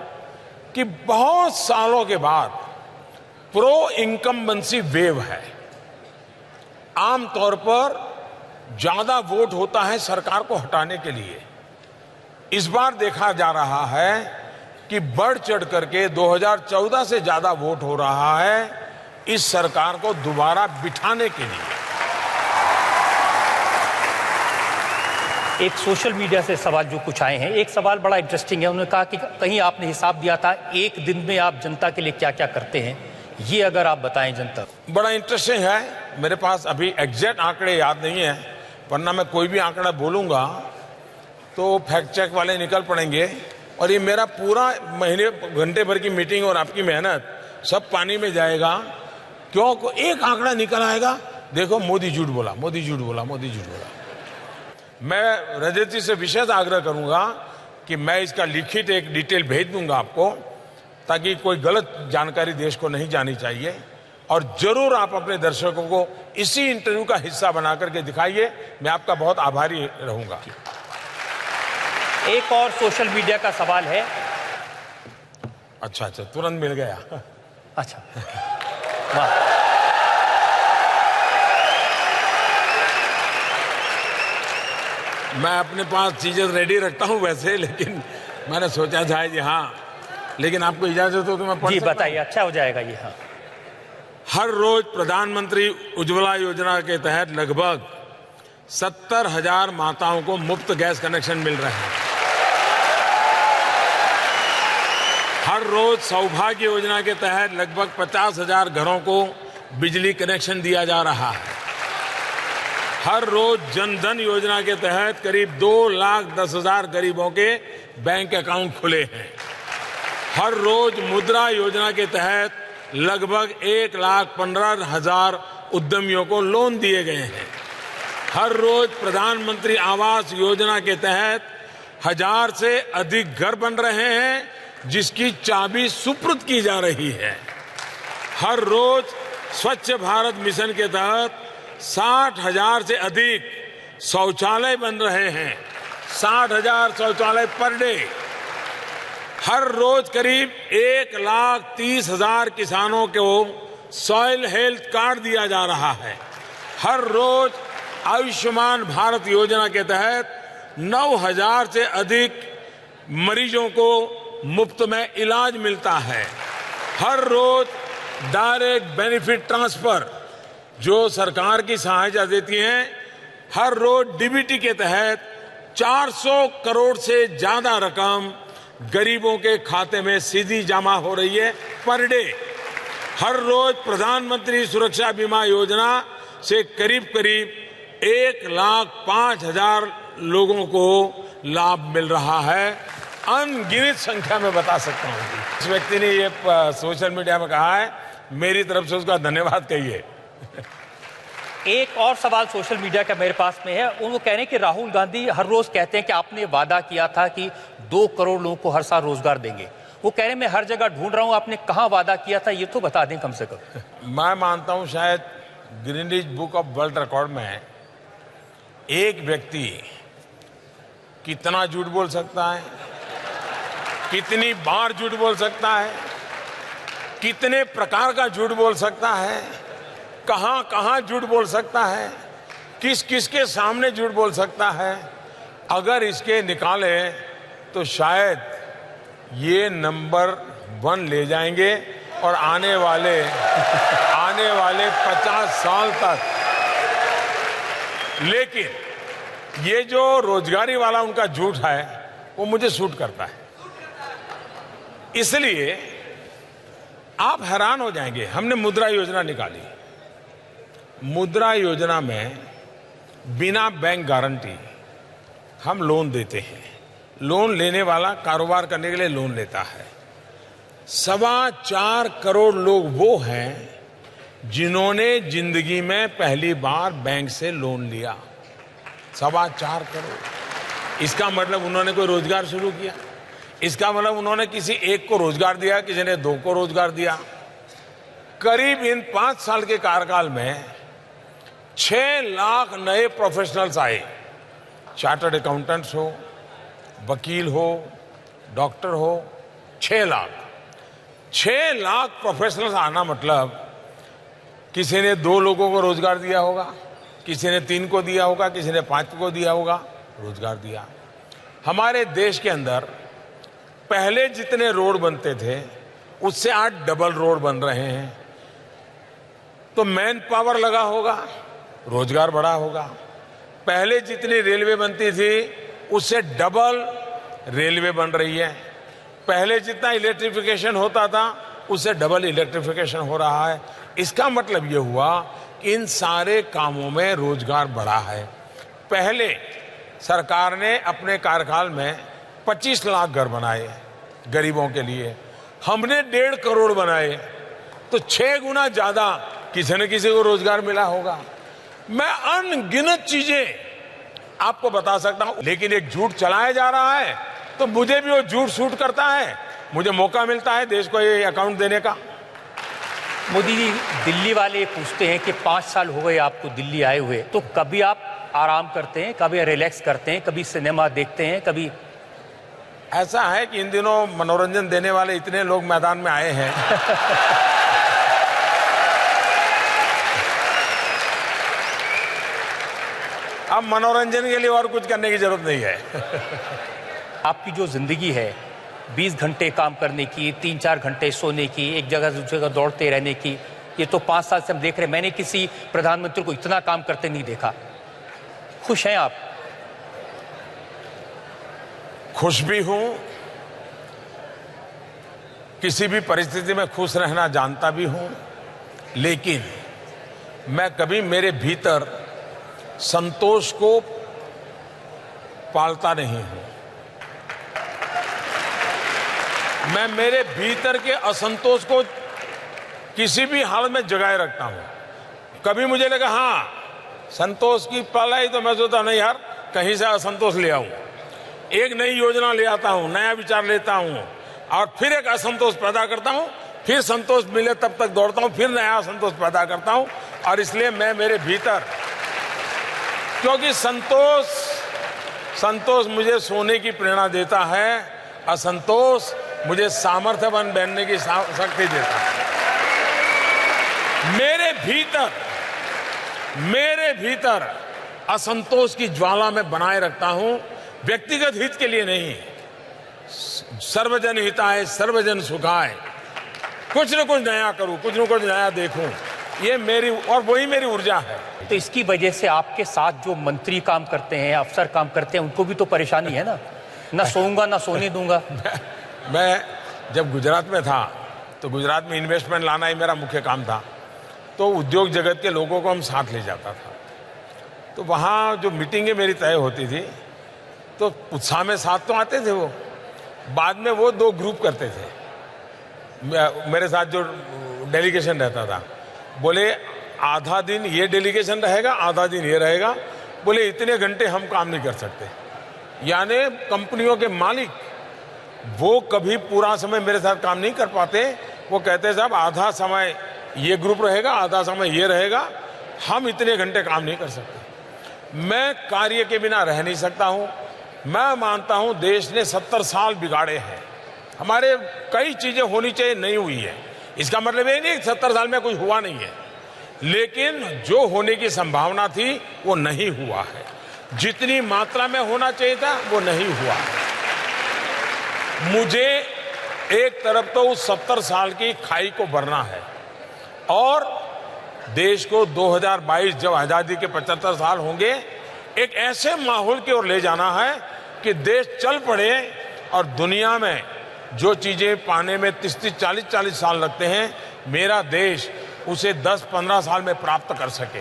कि बहुत सालों के बाद प्रो इनकम्बेंसी वेव है। आमतौर पर ज्यादा वोट होता है सरकार को हटाने के लिए। इस बार देखा जा रहा है कि बढ़ चढ़ करके 2014 से ज्यादा वोट हो रहा है इस सरकार को दोबारा बिठाने के लिए। एक सोशल मीडिया से सवाल जो कुछ आए हैं, एक सवाल बड़ा इंटरेस्टिंग है। उन्होंने कहा कि कहीं आपने हिसाब दिया था एक दिन में आप जनता के लिए क्या क्या करते हैं, ये अगर आप बताएं जनता। बड़ा इंटरेस्टिंग है। मेरे पास अभी एग्जैक्ट आंकड़े याद नहीं है, वरना मैं कोई भी आंकड़ा बोलूंगा तो फैक्ट चेक वाले निकल पड़ेंगे और ये मेरा पूरा महीने घंटे भर की मीटिंग और आपकी मेहनत सब पानी में जाएगा। क्यों? एक आंकड़ा निकल आएगा, देखो मोदी झूठ बोला, मोदी झूठ बोला, मोदी झूठ बोला। मैं रजत जी से विशेष आग्रह करूंगा कि मैं इसका लिखित एक डिटेल भेज दूंगा आपको, ताकि कोई गलत जानकारी देश को नहीं जानी चाहिए। और जरूर आप अपने दर्शकों को इसी इंटरव्यू का हिस्सा बना करके दिखाइए। मैं आपका बहुत आभारी रहूंगा। एक और सोशल मीडिया का सवाल है। अच्छा, तुरंत मिल गया। अच्छा, वाह। मैं अपने पास चीजें रेडी रखता हूं वैसे, लेकिन मैंने सोचा जाए जी हाँ, लेकिन आपको इजाजत हो तो मैं पढ़ जी सकता हूं? बताइए, अच्छा हो जाएगा ये। हाँ, हर रोज प्रधानमंत्री उज्ज्वला योजना के तहत लगभग 70,000 माताओं को मुफ्त गैस कनेक्शन मिल रहे हैं। हर रोज सौभाग्य योजना के तहत लगभग 50,000 घरों को बिजली कनेक्शन दिया जा रहा है। हर रोज जन धन योजना के तहत करीब 2,10,000 गरीबों के बैंक अकाउंट खुले हैं। हर रोज मुद्रा योजना के तहत लगभग 1,15,000 उद्यमियों को लोन दिए गए हैं। हर रोज प्रधानमंत्री आवास योजना के तहत 1,000 से अधिक घर बन रहे हैं, जिसकी चाबी सुपुर्द की जा रही है। हर रोज स्वच्छ भारत मिशन के तहत 60,000 से अधिक शौचालय बन रहे हैं। 60,000 शौचालय पर डे। हर रोज करीब 1,30,000 किसानों को सॉइल हेल्थ कार्ड दिया जा रहा है। हर रोज आयुष्मान भारत योजना के तहत 9,000 से अधिक मरीजों को मुफ्त में इलाज मिलता है। हर रोज डायरेक्ट बेनिफिट ट्रांसफर जो सरकार की सहायता देती हैं, हर रोज डीबीटी के तहत 400 करोड़ से ज्यादा रकम गरीबों के खाते में सीधी जमा हो रही है पर डे। हर रोज प्रधानमंत्री सुरक्षा बीमा योजना से करीब करीब 1,05,000 लोगों को लाभ मिल रहा है। अनगिनत संख्या में बता सकता हूं। इस व्यक्ति ने ये सोशल मीडिया में कहा है, मेरी तरफ से उसका धन्यवाद कहिए। एक और सवाल सोशल मीडिया का मेरे पास में है। वो कह रहे हैं कि राहुल गांधी हर रोज कहते हैं कि आपने वादा किया था कि 2 करोड़ लोगों को हर साल रोजगार देंगे। वो कह रहे हैं मैं हर जगह ढूंढ रहा हूं, आपने कहां वादा किया था ये तो बता दें कम से कम। मैं मानता हूं शायद Guinness book of world record में एक व्यक्ति कितना झूठ बोल सकता है, कितनी बार झूठ बोल सकता है, कितने प्रकार का झूठ बोल सकता है, कहां कहां झूठ बोल सकता है, किस किस के सामने झूठ बोल सकता है, अगर इसके निकाले तो शायद ये नंबर 1 ले जाएंगे और आने वाले 50 साल तक। लेकिन ये जो रोजगारी वाला उनका झूठ है वो मुझे सूट करता है, इसलिए आप हैरान हो जाएंगे। हमने मुद्रा योजना निकाली। मुद्रा योजना में बिना बैंक गारंटी हम लोन देते हैं। लोन लेने वाला कारोबार करने के लिए लोन लेता है। 4.25 करोड़ लोग वो हैं जिन्होंने जिंदगी में पहली बार बैंक से लोन लिया। 4.25 करोड़। इसका मतलब उन्होंने कोई रोजगार शुरू किया, इसका मतलब उन्होंने किसी एक को रोजगार दिया, किसी ने 2 को रोजगार दिया। करीब इन 5 साल के कार्यकाल में 6 लाख नए प्रोफेशनल्स आए। चार्टर्ड अकाउंटेंट्स हो, वकील हो, डॉक्टर हो, 6 लाख प्रोफेशनल्स आना मतलब किसी ने 2 लोगों को रोजगार दिया होगा, किसी ने 3 को दिया होगा, किसी ने 5 को दिया होगा, रोजगार दिया। हमारे देश के अंदर पहले जितने रोड बनते थे उससे आज डबल रोड बन रहे हैं। तो मैन पावर लगा होगा, रोजगार बढ़ा होगा। पहले जितनी रेलवे बनती थी उससे डबल रेलवे बन रही है। पहले जितना इलेक्ट्रिफिकेशन होता था उससे डबल इलेक्ट्रिफिकेशन हो रहा है। इसका मतलब यह हुआ कि इन सारे कामों में रोजगार बढ़ा है। पहले सरकार ने अपने कार्यकाल में 25 लाख घर बनाए गरीबों के लिए, हमने 1.5 करोड़ बनाए, तो 6 गुना ज्यादा किसी न किसी को रोजगार मिला होगा। मैं अनगिनत चीजें आपको बता सकता हूं, लेकिन एक झूठ चलाया जा रहा है तो मुझे भी वो झूठ सूट करता है। मुझे मौका मिलता है देश को ये अकाउंट देने का। मोदी जी, दिल्ली वाले पूछते हैं कि 5 साल हो गए आपको दिल्ली आए हुए, तो कभी आप आराम करते हैं, कभी रिलैक्स करते हैं, कभी सिनेमा देखते हैं, कभी? ऐसा है कि इन दिनों मनोरंजन देने वाले इतने लोग मैदान में आए हैं अब मनोरंजन के लिए और कुछ करने की जरूरत नहीं है आपकी जो जिंदगी है 20 घंटे काम करने की, 3-4 घंटे सोने की, एक जगह से दूसरी जगह दौड़ते रहने की, ये तो 5 साल से हम देख रहे हैं। मैंने किसी प्रधानमंत्री को इतना काम करते नहीं देखा। खुश हैं आप? खुश भी हूं, किसी भी परिस्थिति में खुश रहना जानता भी हूं, लेकिन मैं कभी मेरे भीतर संतोष को पालता नहीं हूं। मैं मेरे भीतर के असंतोष को किसी भी हाल में जगाए रखता हूं। कभी मुझे लगा हाँ संतोष की पालाई, तो मैं सोचता नहीं यार कहीं से असंतोष ले आऊं, एक नई योजना ले आता हूं, नया विचार लेता हूं और फिर एक असंतोष पैदा करता हूं, फिर संतोष मिले तब तक दौड़ता हूं, फिर नया असंतोष पैदा करता हूं। और इसलिए मैं मेरे भीतर, क्योंकि संतोष मुझे सोने की प्रेरणा देता है, असंतोष मुझे सामर्थ्यवान बनने की शक्ति देता है। मेरे भीतर असंतोष की ज्वाला में बनाए रखता हूं, व्यक्तिगत हित के लिए नहीं, सर्वजन हिताय सर्वजन सुखाय, कुछ न कुछ नया करूं, कुछ न कुछ नया देखूं। ये मेरी और वही मेरी ऊर्जा है। तो इसकी वजह से आपके साथ जो मंत्री काम करते हैं, अफसर काम करते हैं, उनको भी तो परेशानी है ना सोऊंगा ना सोने दूंगा। मैं जब गुजरात में था तो गुजरात में इन्वेस्टमेंट लाना ही मेरा मुख्य काम था। तो उद्योग जगत के लोगों को हम साथ ले जाता था। तो वहाँ जो मीटिंगें मेरी तय होती थी तो उत्साह में साथ तो आते थे वो, बाद में वो दो ग्रुप करते थे। मेरे साथ जो डेलीगेशन रहता था, बोले आधा दिन ये डेलीगेशन रहेगा, आधा दिन ये रहेगा। बोले इतने घंटे हम काम नहीं कर सकते। यानी कंपनियों के मालिक वो कभी पूरा समय मेरे साथ काम नहीं कर पाते। वो कहते साहब आधा समय ये ग्रुप रहेगा, आधा समय ये रहेगा, हम इतने घंटे काम नहीं कर सकते। मैं कार्य के बिना रह नहीं सकता हूं। मैं मानता हूं देश ने 70 साल बिगाड़े हैं। हमारे कई चीजें होनी चाहिए, नहीं हुई है। इसका मतलब ये नहीं 70 साल में कुछ हुआ नहीं है, लेकिन जो होने की संभावना थी वो नहीं हुआ है। जितनी मात्रा में होना चाहिए था वो नहीं हुआ है। मुझे एक तरफ तो उस 70 साल की खाई को भरना है और देश को 2022 जब आजादी के 75 साल होंगे, एक ऐसे माहौल की ओर ले जाना है कि देश चल पड़े और दुनिया में जो चीजें पाने में 30-40 साल लगते हैं, मेरा देश उसे 10-15 साल में प्राप्त कर सके।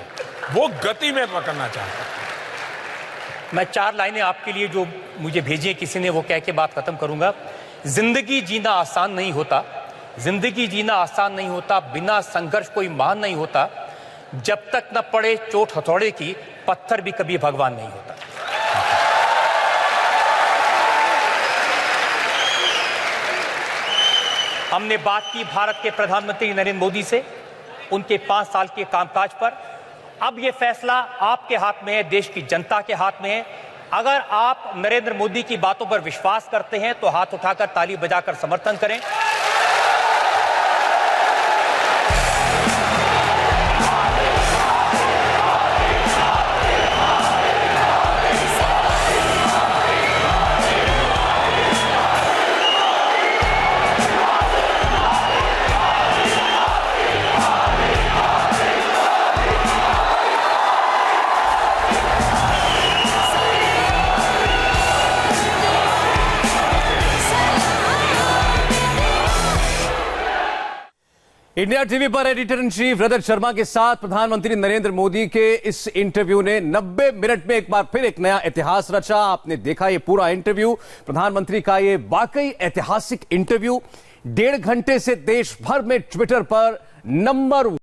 वो गति में पकड़ना चाहता हूं। मैं 4 लाइनें आपके लिए जो मुझे भेजी है किसी ने, वो कह के बात खत्म करूंगा। जिंदगी जीना आसान नहीं होता, जिंदगी जीना आसान नहीं होता, बिना संघर्ष कोई महान नहीं होता। जब तक न पड़े चोट हथौड़े की, पत्थर भी कभी भगवान नहीं होता। हमने बात की भारत के प्रधानमंत्री नरेंद्र मोदी से, उनके 5 साल के कामकाज पर। अब यह फैसला आपके हाथ में है, देश की जनता के हाथ में है। अगर आप नरेंद्र मोदी की बातों पर विश्वास करते हैं तो हाथ उठाकर ताली बजाकर समर्थन करें। इंडिया टीवी पर editor in chief Rajat Sharma के साथ प्रधानमंत्री नरेंद्र मोदी के इस इंटरव्यू ने 90 मिनट में एक बार फिर एक नया इतिहास रचा। आपने देखा ये पूरा इंटरव्यू, प्रधानमंत्री का ये वाकई ऐतिहासिक इंटरव्यू 1.5 घंटे से देश भर में ट्विटर पर नंबर